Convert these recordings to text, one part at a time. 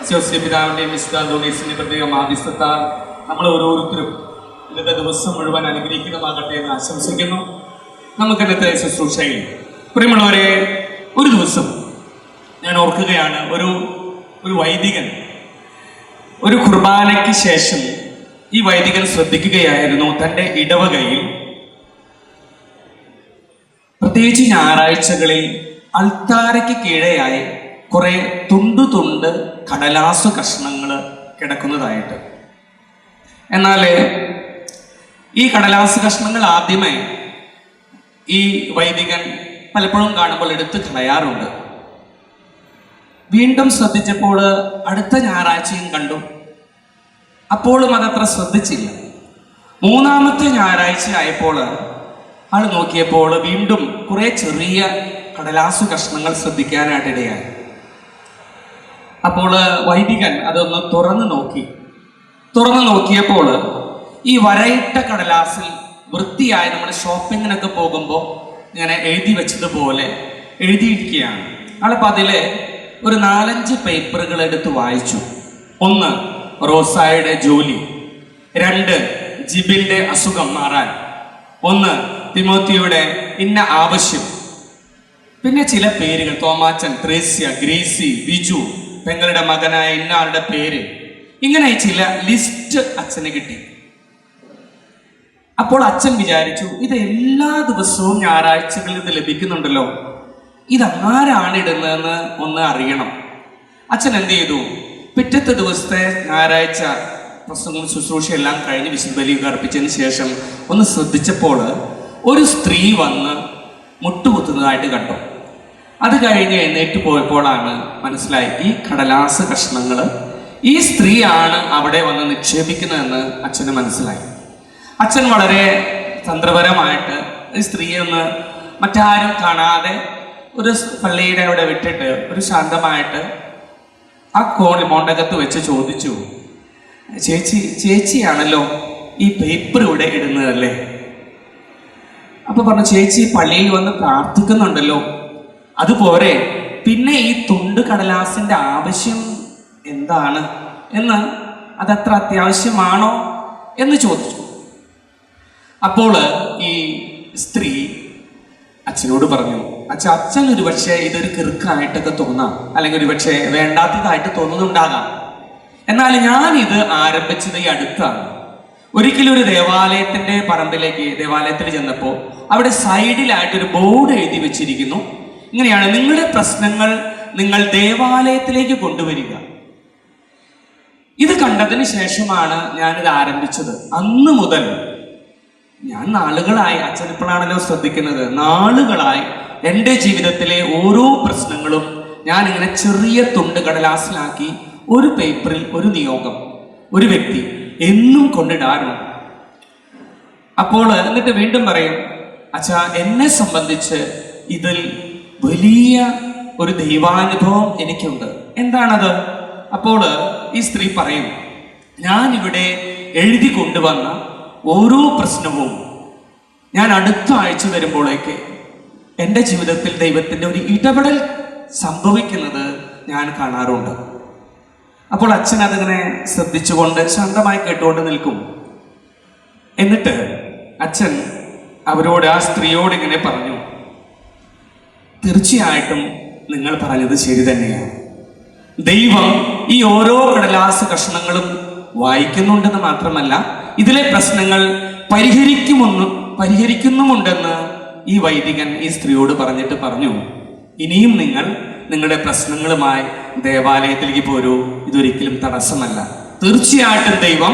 Joseph പിതാവിൻ്റെയും വിശുദ്ധ അന്തോണീസിൻ്റെയും പ്രത്യേക മാധ്യസ്ഥത്താൽ നമ്മൾ ഓരോരുത്തരും ഇന്നത്തെ ദിവസം മുഴുവൻ അനുഗ്രഹിക്കുന്നതാകട്ടെ എന്ന് ആശംസിക്കുന്നു. നമുക്ക് ഇന്നത്തെ ശുശ്രൂഷയിൽ പ്രിയമുള്ളവരെ, ഒരു ദിവസം ഞാൻ ഓർക്കുകയാണ്, ഒരു വൈദികൻ ഒരു കുർബാനയ്ക്ക് ശേഷം ഈ വൈദികൻ ശ്രദ്ധിക്കുകയായിരുന്നു, തൻ്റെ ഇടവകയിൽ പ്രത്യേകിച്ച് ഞായറാഴ്ചകളിൽ അൾത്താരയ്ക്ക് കീഴെയായി കുറെ തുണ്ട് കടലാസു കഷ്ണങ്ങൾ കിടക്കുന്നതായിട്ട്. എന്നാൽ ഈ കടലാസ് കഷ്ണങ്ങൾ ആദ്യമേ ഈ വൈദികൻ പലപ്പോഴും കാണുമ്പോൾ എടുത്ത് കളയാറുണ്ട്. വീണ്ടും ശ്രദ്ധിച്ചപ്പോൾ അടുത്ത ഞായറാഴ്ചയും കണ്ടു, അപ്പോഴും അതത്ര ശ്രദ്ധിച്ചില്ല. മൂന്നാമത്തെ ഞായറാഴ്ച ആയപ്പോൾ ആൾ നോക്കിയപ്പോൾ വീണ്ടും കുറെ ചെറിയ കടലാസു കഷ്ണങ്ങൾ ശ്രദ്ധിക്കാനായിട്ടിടയായി. അപ്പോൾ വൈദികൻ അതൊന്ന് തുറന്നു നോക്കിയപ്പോൾ ഈ വരയിട്ട കടലാസിൽ വൃത്തിയായി നമ്മൾ ഷോപ്പിങ്ങിനൊക്കെ പോകുമ്പോൾ ഇങ്ങനെ എഴുതി വെച്ചതുപോലെ എഴുതിയിരിക്കുകയാണ്. ആളപ്പോൾ അതിലെ ഒരു 4-5 പേപ്പറുകൾ എടുത്ത് വായിച്ചു. 1, റോസായുടെ ജോലി. 2, ജിബിന്റെ അസുഖം മാറാൻ. 1, തിമോത്തിയുടെ ഇന്ന ആവശ്യം. പിന്നെ ചില പേരുകൾ, തോമാച്ചൻ, ത്രേസ്യ, ഗ്രേസി, ബിജു, പെങ്ങളുടെ മകനായ ഇന്നാളുടെ പേര്. ഇങ്ങനെ ചില ലിസ്റ്റ് അച്ഛന് കിട്ടി. അപ്പോൾ അച്ഛൻ വിചാരിച്ചു, ഇത് എല്ലാ ദിവസവും ഞായറാഴ്ചകളിൽ ഇത് ലഭിക്കുന്നുണ്ടല്ലോ, ഇതാരാണ് ഇടുന്നതെന്ന് ഒന്ന് അറിയണം. അച്ഛൻ എന്ത് ചെയ്തു, പിറ്റത്തെ ദിവസത്തെ ഞായറാഴ്ച പ്രസംഗം ശുശ്രൂഷയെല്ലാം കഴിഞ്ഞ് വിശുദ്ധ ബലിയൊക്കെ അർപ്പിച്ചതിന് ശേഷം ഒന്ന് ശ്രദ്ധിച്ചപ്പോൾ ഒരു സ്ത്രീ വന്ന് മുട്ടുകുത്തുന്നതായിട്ട് കണ്ടു. അത് കഴിഞ്ഞ് എഴുന്നേറ്റ് പോയപ്പോഴാണ് മനസ്സിലായി, ഈ കടലാസ് കഷ്ണങ്ങൾ ഈ സ്ത്രീയാണ് അവിടെ വന്ന് നിക്ഷേപിക്കുന്നതെന്ന് അച്ഛന് മനസ്സിലായി. അച്ഛൻ വളരെ തന്ത്രപരമായിട്ട് ഈ സ്ത്രീയെ ഒന്ന് മറ്റാരും കാണാതെ ഒരു പള്ളിയുടെ അവിടെ വിട്ടിട്ട് ഒരു ശാന്തമായിട്ട് ആ മോണ്ടകത്ത് വെച്ച് ചോദിച്ചു, ചേച്ചിയാണല്ലോ ഈ പേപ്പർ ഇവിടെ ഇടുന്നതല്ലേ? അപ്പൊ പറഞ്ഞു, ചേച്ചി പള്ളിയിൽ വന്ന് പ്രാർത്ഥിക്കുന്നുണ്ടല്ലോ, അതുപോലെ പിന്നെ ഈ തുണ്ട് കടലാസിന്റെ ആവശ്യം എന്താണ് എന്ന്, അതത്ര അത്യാവശ്യമാണോ എന്ന് ചോദിച്ചു. അപ്പോൾ ഈ സ്ത്രീ അച്ഛനോട് പറഞ്ഞു, അച്ഛൻ ഒരു പക്ഷേ ഇതൊരു കിറുക്കായിട്ടൊക്കെ തോന്നാം, അല്ലെങ്കിൽ ഒരു പക്ഷേ വേണ്ടാത്തതായിട്ട് തോന്നുന്നുണ്ടാകാം. എന്നാൽ ഞാൻ ഇത് ആരംഭിച്ചത് ഈ അടുത്താണ്. ഒരിക്കലും ഒരു ദേവാലയത്തിൽ ചെന്നപ്പോൾ അവിടെ സൈഡിലായിട്ടൊരു ബോർഡ് എഴുതി വെച്ചിരിക്കുന്നു, ഇങ്ങനെയാണ്: നിങ്ങളുടെ പ്രശ്നങ്ങൾ നിങ്ങൾ ദേവാലയത്തിലേക്ക് കൊണ്ടുവരിക. ഇത് കണ്ടതിന് ശേഷമാണ് ഞാനിത് ആരംഭിച്ചത്. അന്ന് മുതൽ ഞാൻ നാളുകളായി, അച്ഛനിപ്പോഴാണല്ലോ ശ്രദ്ധിക്കുന്നത്, നാളുകളായി എൻ്റെ ജീവിതത്തിലെ ഓരോ പ്രശ്നങ്ങളും ഞാൻ ഇങ്ങനെ ചെറിയ തുണ്ട് കടലാസിലാക്കി ഒരു പേപ്പറിൽ ഒരു നിയോഗം, ഒരു വ്യക്തി എന്നും കൊണ്ടിടാറുണ്ട്. അപ്പോൾ എന്നിട്ട് വീണ്ടും പറയും, അച്ഛാ, എന്നെ സംബന്ധിച്ച് ഇതിൽ വലിയ ഒരു ദൈവാനുഭവം എനിക്കുണ്ട്. എന്താണത്? അപ്പോൾ ഈ സ്ത്രീ പറയും, ഞാനിവിടെ എഴുതി കൊണ്ടുവന്ന ഓരോ പ്രശ്നവും ഞാൻ അടുത്ത ആഴ്ച വരുമ്പോഴേക്ക് എൻ്റെ ജീവിതത്തിൽ ദൈവത്തിൻ്റെ ഒരു ഇടപെടൽ സംഭവിക്കുന്നത് ഞാൻ കാണാറുണ്ട്. അപ്പോൾ അച്ഛൻ അതിങ്ങനെ ശ്രദ്ധിച്ചുകൊണ്ട് ശാന്തമായി കേട്ടുകൊണ്ട് നിൽക്കും. എന്നിട്ട് അച്ഛൻ അവരോട്, ആ സ്ത്രീയോട് ഇങ്ങനെ പറഞ്ഞു, തീർച്ചയായിട്ടും നിങ്ങൾ പറഞ്ഞത് ശരി തന്നെയാണ്. ദൈവം ഈ ഓരോ കടലാസ് കഷ്ണങ്ങളും വായിക്കുന്നുണ്ടെന്ന് മാത്രമല്ല, ഇതിലെ പ്രശ്നങ്ങൾ പരിഹരിക്കുന്നുമുണ്ടെന്ന് ഈ വൈദികൻ ഈ സ്ത്രീയോട് പറഞ്ഞിട്ട് പറഞ്ഞു, ഇനിയും നിങ്ങൾ നിങ്ങളുടെ പ്രശ്നങ്ങളുമായി ദേവാലയത്തിലേക്ക് പോരൂ, ഇതൊരിക്കലും തടസ്സമല്ല. തീർച്ചയായിട്ടും ദൈവം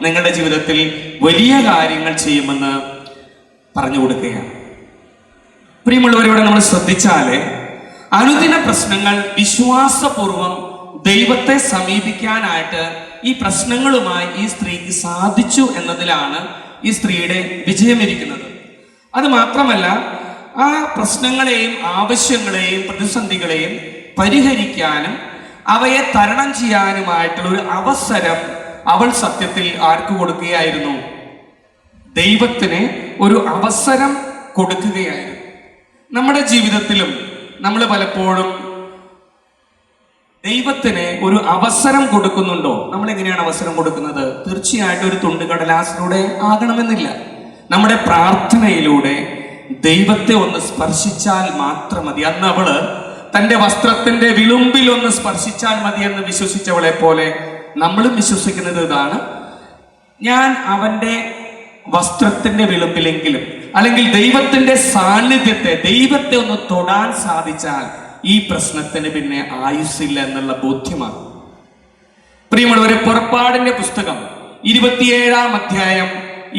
നിങ്ങളുടെ ജീവിതത്തിൽ വലിയ കാര്യങ്ങൾ ചെയ്യുമെന്ന് പറഞ്ഞു കൊടുക്കുകയാണ്. പ്രിയമുള്ളവരോട് നമ്മൾ ശ്രദ്ധിച്ചാൽ, അനുദിന പ്രശ്നങ്ങൾ വിശ്വാസപൂർവം ദൈവത്തെ സമീപിക്കാനായിട്ട് ഈ പ്രശ്നങ്ങളുമായി ഈ സ്ത്രീക്ക് സാധിച്ചു എന്നതിലാണ് ഈ സ്ത്രീയുടെ വിജയമിരിക്കുന്നത്. അത് മാത്രമല്ല, ആ പ്രശ്നങ്ങളെയും ആവശ്യങ്ങളെയും പ്രതിസന്ധികളെയും പരിഹരിക്കാനും അവയെ തരണം ചെയ്യാനുമായിട്ടുള്ള ഒരു അവസരം അവൾ സത്യത്തിൽ ആർക്ക് കൊടുക്കുകയായിരുന്നു? ദൈവത്തിന് ഒരു അവസരം കൊടുക്കുകയായിരുന്നു. നമ്മുടെ ജീവിതത്തിലും നമ്മൾ പലപ്പോഴും ദൈവത്തിന് ഒരു അവസരം കൊടുക്കുന്നുണ്ടോ? നമ്മൾ എങ്ങനെയാണ് അവസരം കൊടുക്കുന്നത്? തീർച്ചയായിട്ടും ഒരു തുണ്ട് കടലാസിലൂടെ ആകണമെന്നില്ല. നമ്മുടെ പ്രാർത്ഥനയിലൂടെ ദൈവത്തെ ഒന്ന് സ്പർശിച്ചാൽ മാത്രം മതി. അന്ന് അവള് തന്റെ വസ്ത്രത്തിന്റെ വിളുമ്പിൽ ഒന്ന് സ്പർശിച്ചാൽ മതി എന്ന് വിശ്വസിച്ചവളെ പോലെ നമ്മളും വിശ്വസിക്കുന്നത് ഇതാണ്: ഞാൻ അവന്റെ വസ്ത്രത്തിന്റെ വിളുമ്പിലെങ്കിലും, അല്ലെങ്കിൽ ദൈവത്തിന്റെ സാന്നിധ്യത്തെ, ദൈവത്തെ ഒന്ന് തൊടാൻ സാധിച്ചാൽ ഈ പ്രശ്നത്തിന് പിന്നെ ആയുസ്സില്ല എന്നുള്ള ബോധ്യമാണ്. പ്രിയമുള്ളവരെ, പുറപ്പാടിന്റെ പുസ്തകം 27-ാം അധ്യായം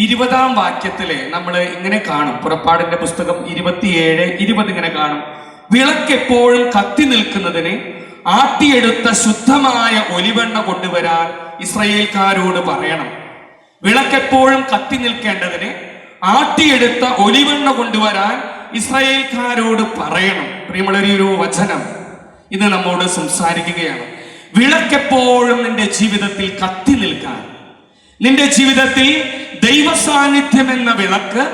20-ാം വാക്യത്തില് നമ്മൾ ഇങ്ങനെ കാണും. പുറപ്പാടിന്റെ പുസ്തകം 27:20 ഇങ്ങനെ കാണും: വിളക്കെപ്പോഴും കത്തി നിൽക്കുന്നതിന് ആട്ടിയെടുത്ത ശുദ്ധമായ ഒലിവെണ്ണ കൊണ്ടുവരാൻ ഇസ്രായേൽക്കാരോട് പറയണം. വിളക്കെപ്പോഴും കത്തി നിൽക്കേണ്ടതിന് ആട്ടിയെടുത്ത ഒലിവെണ്ണ കൊണ്ടുവരാൻ ഇസ്രായേൽക്കാരോട് പറയണം. പ്രിയമുള്ളവരെ, ഒരു വചനം ഇന്ന് നമ്മോട് സംസാരിക്കുകയാണ്. വിളക്കെപ്പോഴും നിന്റെ ജീവിതത്തിൽ കത്തി നിൽക്കാൻ, നിന്റെ ജീവിതത്തിൽ ദൈവ സാന്നിധ്യം എന്ന വിളക്ക്,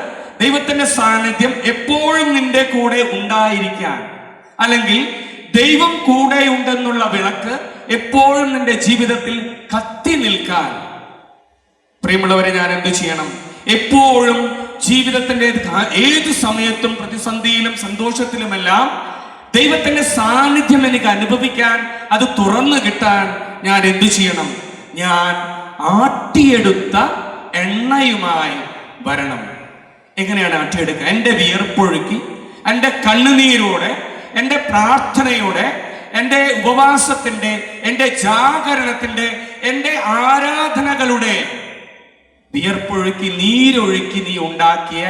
ദൈവത്തിന്റെ സാന്നിധ്യം എപ്പോഴും നിന്റെ കൂടെ ഉണ്ടായിരിക്കാൻ, അല്ലെങ്കിൽ ദൈവം കൂടെ ഉണ്ടെന്നുള്ള വിളക്ക് എപ്പോഴും നിന്റെ ജീവിതത്തിൽ കത്തി നിൽക്കാൻ, പ്രിയമുള്ളവരെ, ഞാൻ എന്ത് ചെയ്യണം? എപ്പോഴും ജീവിതത്തിന്റെ ഏത് സമയത്തും പ്രതിസന്ധിയിലും സന്തോഷത്തിലുമെല്ലാം ദൈവത്തിന്റെ സാന്നിധ്യം എനിക്ക് അനുഭവിക്കാൻ, അത് തുറന്നു കിട്ടാൻ ഞാൻ എന്തു ചെയ്യണം? ഞാൻ ആട്ടിയെടുത്ത എണ്ണയുമായി വരണം. എങ്ങനെയാണ് ആട്ടിയെടുക്കുക? എൻ്റെ വിയർപ്പൊഴുക്കി, എൻ്റെ കണ്ണുനീരോടെ, എൻ്റെ പ്രാർത്ഥനയോടെ, എൻ്റെ ഉപവാസത്തിന്റെ, എൻ്റെ ജാഗരണത്തിന്റെ, എൻ്റെ ആരാധനകളുടെ വിയർപ്പൊഴുക്കി, നീരൊഴുക്കി നീ ഉണ്ടാക്കിയ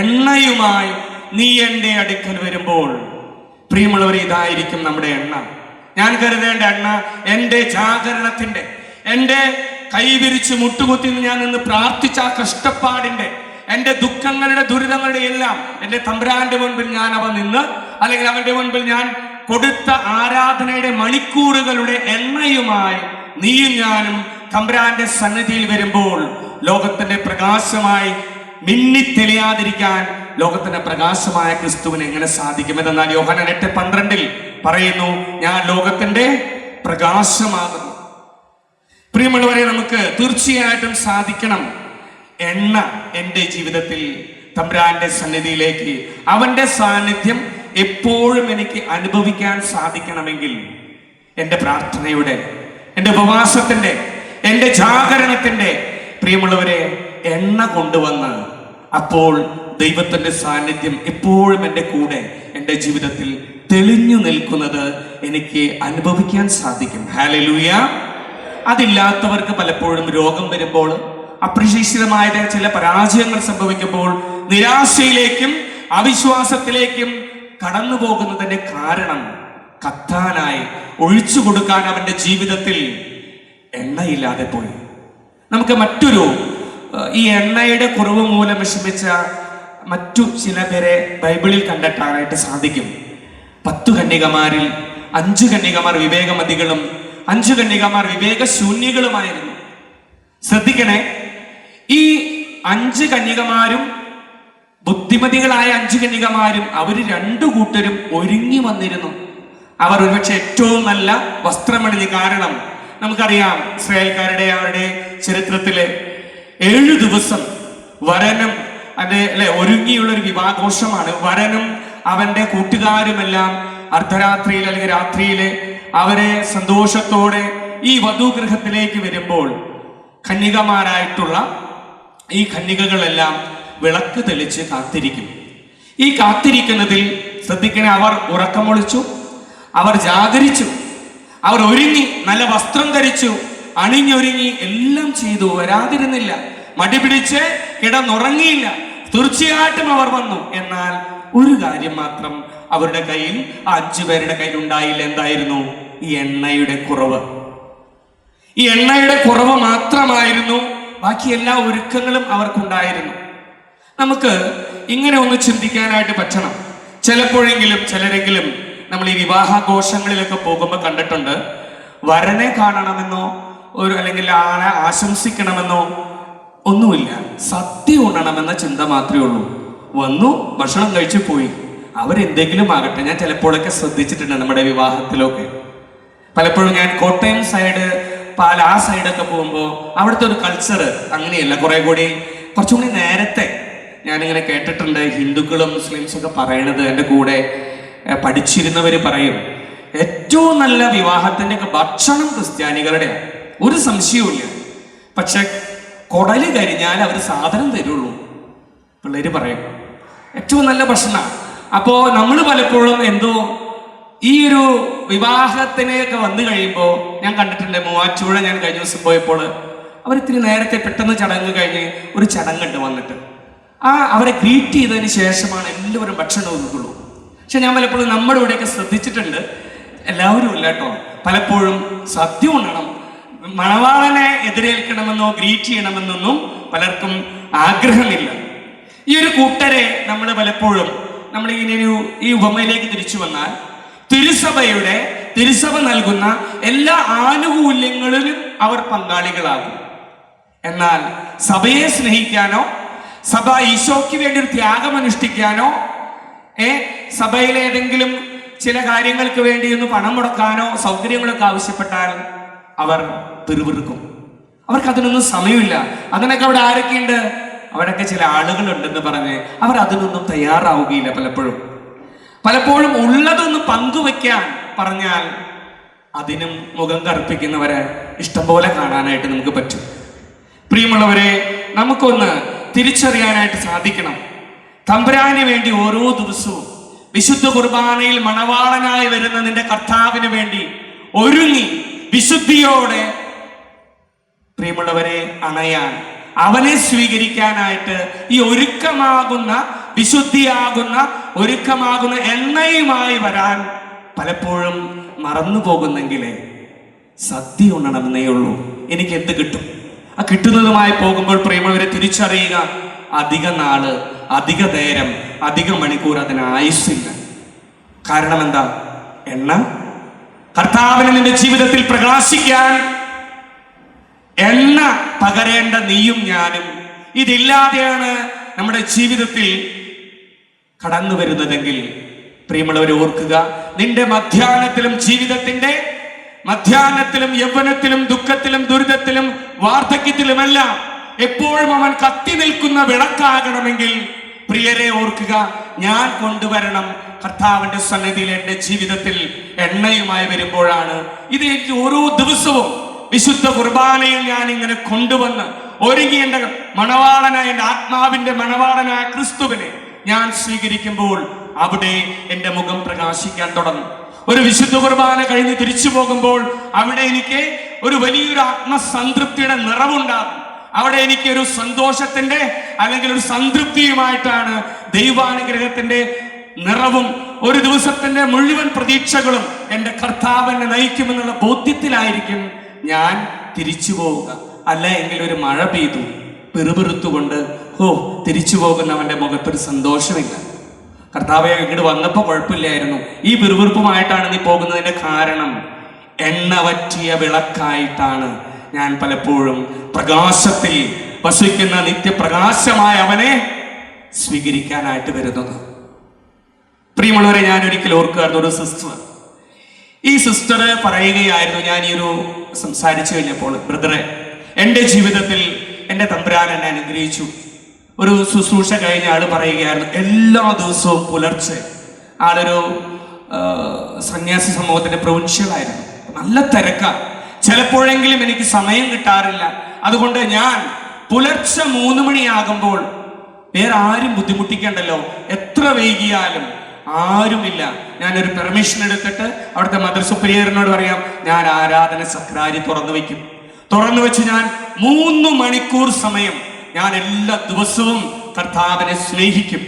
എണ്ണയുമായി നീ എൻ്റെ അടുക്കൽ വരുമ്പോൾ, പ്രിയമുള്ളവർ, ഇതായിരിക്കും നമ്മുടെ എണ്ണ. ഞാൻ കരുതേണ്ട എണ്ണ എൻ്റെ ജാഗരണത്തിന്റെ, എൻ്റെ കൈവിരിച്ച് മുട്ടുകുത്തി ഞാൻ നിന്ന് പ്രാർത്ഥിച്ച ആ കഷ്ടപ്പാടിന്റെ, എൻ്റെ ദുഃഖങ്ങളുടെ, ദുരിതങ്ങളുടെ എല്ലാം എൻ്റെ തമ്പുരാന്റെ മുൻപിൽ ഞാൻ അവ നിന്ന്, അല്ലെങ്കിൽ അവന്റെ മുൻപിൽ ഞാൻ കൊടുത്ത ആരാധനയുടെ മണിക്കൂറുകളുടെ എണ്ണയുമായി നീയും ഞാനും തമ്പുരാന്റെ സന്നിധിയിൽ വരുമ്പോൾ ലോകത്തിന്റെ പ്രകാശമായി മിന്നിത്തെളിയാതിരിക്കാൻ ലോകത്തിന്റെ പ്രകാശമായ ക്രിസ്തുവിന് എങ്ങനെ സാധിക്കും? എന്നാൽ യോഹന്നാൻ 8:12 പറയുന്നു, ഞാൻ ലോകത്തിന്റെ പ്രകാശമാകുന്നു. പ്രിയമുള്ളവരെ, നമുക്ക് തീർച്ചയായിട്ടും സാധിക്കണം. എണ്ണ എൻ്റെ ജീവിതത്തിൽ തമ്പുരാന്റെ സന്നിധിയിലേക്ക്, അവന്റെ സാന്നിധ്യം എപ്പോഴും എനിക്ക് അനുഭവിക്കാൻ സാധിക്കണമെങ്കിൽ എൻ്റെ പ്രാർത്ഥനയുടെ, എൻ്റെ ഉപവാസത്തിന്റെ, എൻ്റെ ജാഗരണത്തിന്റെ, പ്രിയമുള്ളവരെ, എണ്ണ കൊണ്ടുവന്ന് അപ്പോൾ ദൈവത്തിന്റെ സാന്നിധ്യം എപ്പോഴും എൻ്റെ കൂടെ, എൻ്റെ ജീവിതത്തിൽ തെളിഞ്ഞു നിൽക്കുന്നത് എനിക്ക് അനുഭവിക്കാൻ സാധിക്കും. ഹല്ലേലൂയ. അതില്ലാത്തവർക്ക് പലപ്പോഴും രോഗം വരുമ്പോൾ, അപ്രതീക്ഷിതമായ ചില പരാജയങ്ങൾ സംഭവിക്കുമ്പോൾ നിരാശയിലേക്കും അവിശ്വാസത്തിലേക്കും കടന്നു പോകുന്നതിന്റെ കാരണം കത്താനായി, ഒഴിച്ചു കൊടുക്കാൻ അവന്റെ ജീവിതത്തിൽ എണ്ണയില്ലാതെ പോയി. നമുക്ക് ഈ എണ്ണയുടെ കുറവ് മൂലം വിഷമിച്ച മറ്റു ചില പേരെ ബൈബിളിൽ കണ്ടെത്താനായിട്ട് സാധിക്കും. 10 കന്യകമാരിൽ 5 കന്യകമാർ വിവേകമതികളും 5 കന്യകമാർ വിവേകശൂന്യകളുമായിരുന്നു. ശ്രദ്ധിക്കണേ, ഈ 5 കന്യകമാരും, ബുദ്ധിമതികളായ 5 കന്യകമാരും, അവർ 2 കൂട്ടരും ഒരുങ്ങി വന്നിരുന്നു. അവർ ഒരുപക്ഷെ ഏറ്റവും നല്ല വസ്ത്രമണിഞ്ഞ്, കാരണം നമുക്കറിയാം ഇസ്രായേൽക്കാരുടെ അവരുടെ ചരിത്രത്തിലെ 7 ദിവസം വരനും ഒരുങ്ങിയുള്ള ഒരു വിവാഹഘോഷമാണ്. വരനും അവന്റെ കൂട്ടുകാരുമെല്ലാം അർദ്ധരാത്രിയിൽ അല്ലെങ്കിൽ രാത്രിയില് അവരെ സന്തോഷത്തോടെ ഈ വധുഗൃഹത്തിലേക്ക് വരുമ്പോൾ കന്യകമാരായിട്ടുള്ള ഈ കന്യകകളെല്ലാം വിളക്ക് തെളിച്ച് കാത്തിരിക്കും. ഈ കാത്തിരിക്കുന്നതിൽ ശ്രദ്ധിക്കണേ, അവർ ഉറക്കമൊളിച്ചു, അവർ ജാഗരിച്ചു, അവർ ഒരുങ്ങി, നല്ല വസ്ത്രം ധരിച്ചു, അണിഞ്ഞൊരുങ്ങി, എല്ലാം ചെയ്തു, വരാതിരുന്നില്ല, മടി പിടിച്ച് കിടന്നുറങ്ങിയില്ല. തീർച്ചയായിട്ടും അവർ വന്നു. എന്നാൽ ഒരു കാര്യം മാത്രം അവരുടെ കയ്യിൽ, 5 പേരുടെ കയ്യിൽ ഉണ്ടായില്ല. എന്തായിരുന്നു? ഈ എണ്ണയുടെ കുറവ്. ഈ എണ്ണയുടെ കുറവ് മാത്രമായിരുന്നു. ബാക്കി എല്ലാ ഒരുക്കങ്ങളും അവർക്കുണ്ടായിരുന്നു. നമുക്ക് ഇങ്ങനെ ഒന്ന് ചിന്തിക്കാനായിട്ട് പറ്റണം. ചിലപ്പോഴെങ്കിലും ചിലരെങ്കിലും നമ്മൾ ഈ വിവാഹാഘോഷങ്ങളിലൊക്കെ പോകുമ്പോൾ കണ്ടിട്ടുണ്ട്, വരനെ കാണണമെന്നോ അല്ലെങ്കിൽ ആളെ ആശംസിക്കണമെന്നോ ഒന്നുമില്ല, സദ്യ ഉണ്ണണമെന്ന ചിന്ത മാത്രമേ ഉള്ളൂ. വന്നു, ഭക്ഷണം കഴിച്ചു പോയി, അവരെന്തെങ്കിലും ആകട്ടെ. ഞാൻ ചിലപ്പോഴൊക്കെ ശ്രദ്ധിച്ചിട്ടുണ്ട് നമ്മുടെ വിവാഹത്തിലൊക്കെ പലപ്പോഴും ഞാൻ കോട്ടയം സൈഡ്, ആ സൈഡൊക്കെ പോകുമ്പോൾ അവിടുത്തെ ഒരു കൾച്ചർ അങ്ങനെയല്ല. കുറച്ചും കൂടി നേരത്തെ ഞാനിങ്ങനെ കേട്ടിട്ടുണ്ട് ഹിന്ദുക്കളും മുസ്ലിംസും ഒക്കെ പറയണത്. എൻ്റെ കൂടെ പഠിച്ചിരുന്നവർ പറയും, ഏറ്റവും നല്ല വിവാഹത്തിൻ്റെ ഒക്കെ ഭക്ഷണം ക്രിസ്ത്യാനികളുടെയാണ്, ഒരു സംശയവുമില്ല. പക്ഷെ കുടല് കഴിഞ്ഞാൽ അവർ സാധനം തരുള്ളൂ. പിള്ളേര് പറയും ഏറ്റവും നല്ല ഭക്ഷണം. അപ്പോൾ നമ്മൾ പലപ്പോഴും എന്തോ ഈ ഒരു വിവാഹത്തിനെയൊക്കെ വന്നു കഴിയുമ്പോൾ ഞാൻ കണ്ടിട്ടുണ്ട്, മൂവാറ്റുപുഴ ഞാൻ കഴിഞ്ഞ ദിവസം പോയപ്പോൾ അവരിത്തിരി നേരത്തെ പെട്ടെന്ന് ചടങ്ങ് കഴിഞ്ഞ് ഒരു ചടങ്ങുണ്ട് വന്നിട്ട് അവരെ ഗ്രീറ്റ് ചെയ്തതിന് ശേഷമാണ് എല്ലാവരും ഭക്ഷണം ഒതുക്കുള്ളൂ. പക്ഷെ ഞാൻ പലപ്പോഴും നമ്മുടെ ഇവിടെയൊക്കെ ശ്രദ്ധിച്ചിട്ടുണ്ട്, എല്ലാവരും ഇല്ല കേട്ടോ, പലപ്പോഴും സദ്യ ഉണ്ണണം, മണവാളനെ എതിരേൽക്കണമെന്നോ ഗ്രീറ്റ് ചെയ്യണമെന്നൊന്നും പലർക്കും ആഗ്രഹമില്ല. ഈ ഒരു കൂട്ടരെ നമ്മൾ പലപ്പോഴും നമ്മളിങ്ങനെ ഈ ഉപമയിലേക്ക് തിരിച്ചു വന്നാൽ തിരുസഭ നൽകുന്ന എല്ലാ ആനുകൂല്യങ്ങളിലും അവർ പങ്കാളികളാകും. എന്നാൽ സഭയെ സ്നേഹിക്കാനോ, സഭ ഈശോയ്ക്ക് വേണ്ടി ഒരു ത്യാഗം അനുഷ്ഠിക്കാനോ, സഭയിലെ ഏതെങ്കിലും ചില കാര്യങ്ങൾക്ക് വേണ്ടി ഒന്ന് പണം മുടക്കാനോ സൗകര്യങ്ങളൊക്കെ ആവശ്യപ്പെട്ടാൽ അവർ പിറുപിറുക്കും. അവർക്ക് അതിനൊന്നും സമയമില്ല. അതിനൊക്കെ അവിടെ ആരൊക്കെയുണ്ട്? അവിടെയൊക്കെ ചില ആളുകളുണ്ടെന്ന് പറഞ്ഞ് അവർ അതിനൊന്നും തയ്യാറാവുകയില്ല. പലപ്പോഴും ഉള്ളതൊന്ന് പങ്കുവെക്കാൻ പറഞ്ഞാൽ അതിനും മുഖം കറുപ്പിക്കുന്നവരെ ഇഷ്ടംപോലെ കാണാനായിട്ട് നമുക്ക് പറ്റും. പ്രിയമുള്ളവരെ, നമുക്കൊന്ന് തിരിച്ചറിയാനായിട്ട് സാധിക്കണം. തമ്പുരാന് വേണ്ടി ഓരോ ദിവസവും വിശുദ്ധ കുർബാനയിൽ മണവാളനായി വരുന്ന നിന്റെ കർത്താവിന് വേണ്ടി ഒരുങ്ങി വിശുദ്ധിയോടെ പ്രിയമുള്ളവരെ അണയാൻ, അവനെ സ്വീകരിക്കാനായിട്ട് ഈ ഒരുക്കമാകുന്ന എണ്ണയുമായി വരാൻ പലപ്പോഴും മറന്നു പോകുന്നെങ്കിലേ സദ്യ ഉണ്ണണമെന്നേ ഉള്ളൂ. എനിക്ക് എന്ത് കിട്ടും? ആ കിട്ടുന്നതുമായി പോകുമ്പോൾ പ്രിയമുള്ളവരെ തിരിച്ചറിയുക, അധിക നാള്, അധിക നേരം, അധിക മണിക്കൂർ അതിന് ആയുസ്സില്ല. കാരണം എന്താ? എണ്ണ. കർത്താവിനെ നിന്റെ ജീവിതത്തിൽ പ്രകാശിക്കാൻ എണ്ണ പകരേണ്ട നീയും ഞാനും. ഇതില്ലാതെയാണ് നമ്മുടെ ജീവിതത്തിൽ കടന്നു വരുന്നതെങ്കിൽ പ്രിയമുള്ളവരെ ഓർക്കുക, നിന്റെ ജീവിതത്തിന്റെ മധ്യാഹ്നത്തിലും യൗവനത്തിലും ദുഃഖത്തിലും ദുരിതത്തിലും വാർദ്ധക്യത്തിലുമെല്ലാം എപ്പോഴും അവൻ കത്തി നിൽക്കുന്ന വിളക്കാകണമെങ്കിൽ പ്രിയരെ ഓർക്കുക, ഞാൻ കൊണ്ടുവരണം കർത്താവിന്റെ സന്നിധിയിൽ എന്റെ ജീവിതത്തിൽ എണ്ണയുമായി വരുമ്പോഴാണ്. ഇത് എനിക്ക് ഓരോ ദിവസവും വിശുദ്ധ കുർബാനയിൽ ഞാൻ ഇങ്ങനെ കൊണ്ടുവന്ന് ഒരുങ്ങി എന്റെ മണവാളനായ, എന്റെ ആത്മാവിന്റെ മണവാളനായ ക്രിസ്തുവിനെ ഞാൻ സ്വീകരിക്കുമ്പോൾ അവിടെ എന്റെ മുഖം പ്രകാശിക്കാൻ തുടങ്ങും. ഒരു വിശുദ്ധ കുർബാന കഴിഞ്ഞ് തിരിച്ചു പോകുമ്പോൾ അവിടെ എനിക്ക് ഒരു വലിയൊരു ആത്മസംതൃപ്തിയുടെ നിറവുണ്ടാകും. അവിടെ എനിക്ക് ഒരു സന്തോഷത്തിന്റെ അല്ലെങ്കിൽ ഒരു സംതൃപ്തിയുമായിട്ടാണ് ദൈവാനുഗ്രഹത്തിന്റെ നിറവും ഒരു ദിവസത്തിന്റെ മുഴുവൻ പ്രതീക്ഷകളും എന്റെ കർത്താവിനെ നയിക്കുമെന്നുള്ള ബോധ്യത്തിലായിരിക്കും ഞാൻ തിരിച്ചു പോവുക. അല്ല എങ്കിൽ ഒരു മഴ പെയ്തു പിറുപിറുത്തുകൊണ്ട് തിരിച്ചു പോകുന്നവന്റെ മുഖത്തൊരു സന്തോഷമില്ല. കർത്താവെ, ഇങ്ങോട്ട് വന്നപ്പോൾ കുഴപ്പമില്ലായിരുന്നു, ഈ പിറുപിറുപ്പുമായിട്ടാണ് നീ പോകുന്നതിന്റെ കാരണം എണ്ണ വറ്റിയ വിളക്കായിട്ടാണ് ഞാൻ പലപ്പോഴും പ്രകാശത്തിൽ വസിക്കുന്ന നിത്യപ്രകാശമായ അവനെ സ്വീകരിക്കാനായിട്ട് വരുന്നത്. പ്രിയമുള്ളവരെ, ഞാൻ ഒരിക്കൽ ഓർക്കുകയായിരുന്നു, ഒരു ഈ സിസ്റ്റർ പറയുകയായിരുന്നു, ഞാൻ ഈ ഒരു സംസാരിച്ചു കഴിഞ്ഞപ്പോൾ, ബ്രദറെ, എൻ്റെ ജീവിതത്തിൽ എൻ്റെ തമ്പുരാൻ എന്നെ അനുഗ്രഹിച്ചു. ഒരു ശുശ്രൂഷ കഴിഞ്ഞ ആള് പറയുകയായിരുന്നു, എല്ലാ ദിവസവും പുലർച്ചെ, ആളൊരു സന്യാസി സമൂഹത്തിന്റെ പ്രൊവിൻഷ്യലായിരുന്നു, നല്ല തിരക്കാണ്, ചിലപ്പോഴെങ്കിലും എനിക്ക് സമയം കിട്ടാറില്ല. അതുകൊണ്ട് ഞാൻ പുലർച്ചെ 3 മണിയാകുമ്പോൾ വേറെ ആരും ബുദ്ധിമുട്ടിക്കണ്ടല്ലോ, എത്ര വൈകിയാലും ആരുമില്ല, ഞാനൊരു പെർമിഷൻ എടുത്തിട്ട് അവിടുത്തെ മദർ സുപ്പീരിയറിനോട് പറയാം, ഞാൻ ആരാധന സക്രാരി തുറന്നു വെച്ച് ഞാൻ 3 മണിക്കൂർ സമയം ഞാൻ എല്ലാ ദിവസവും കർത്താവിനെ സ്നേഹിക്കും.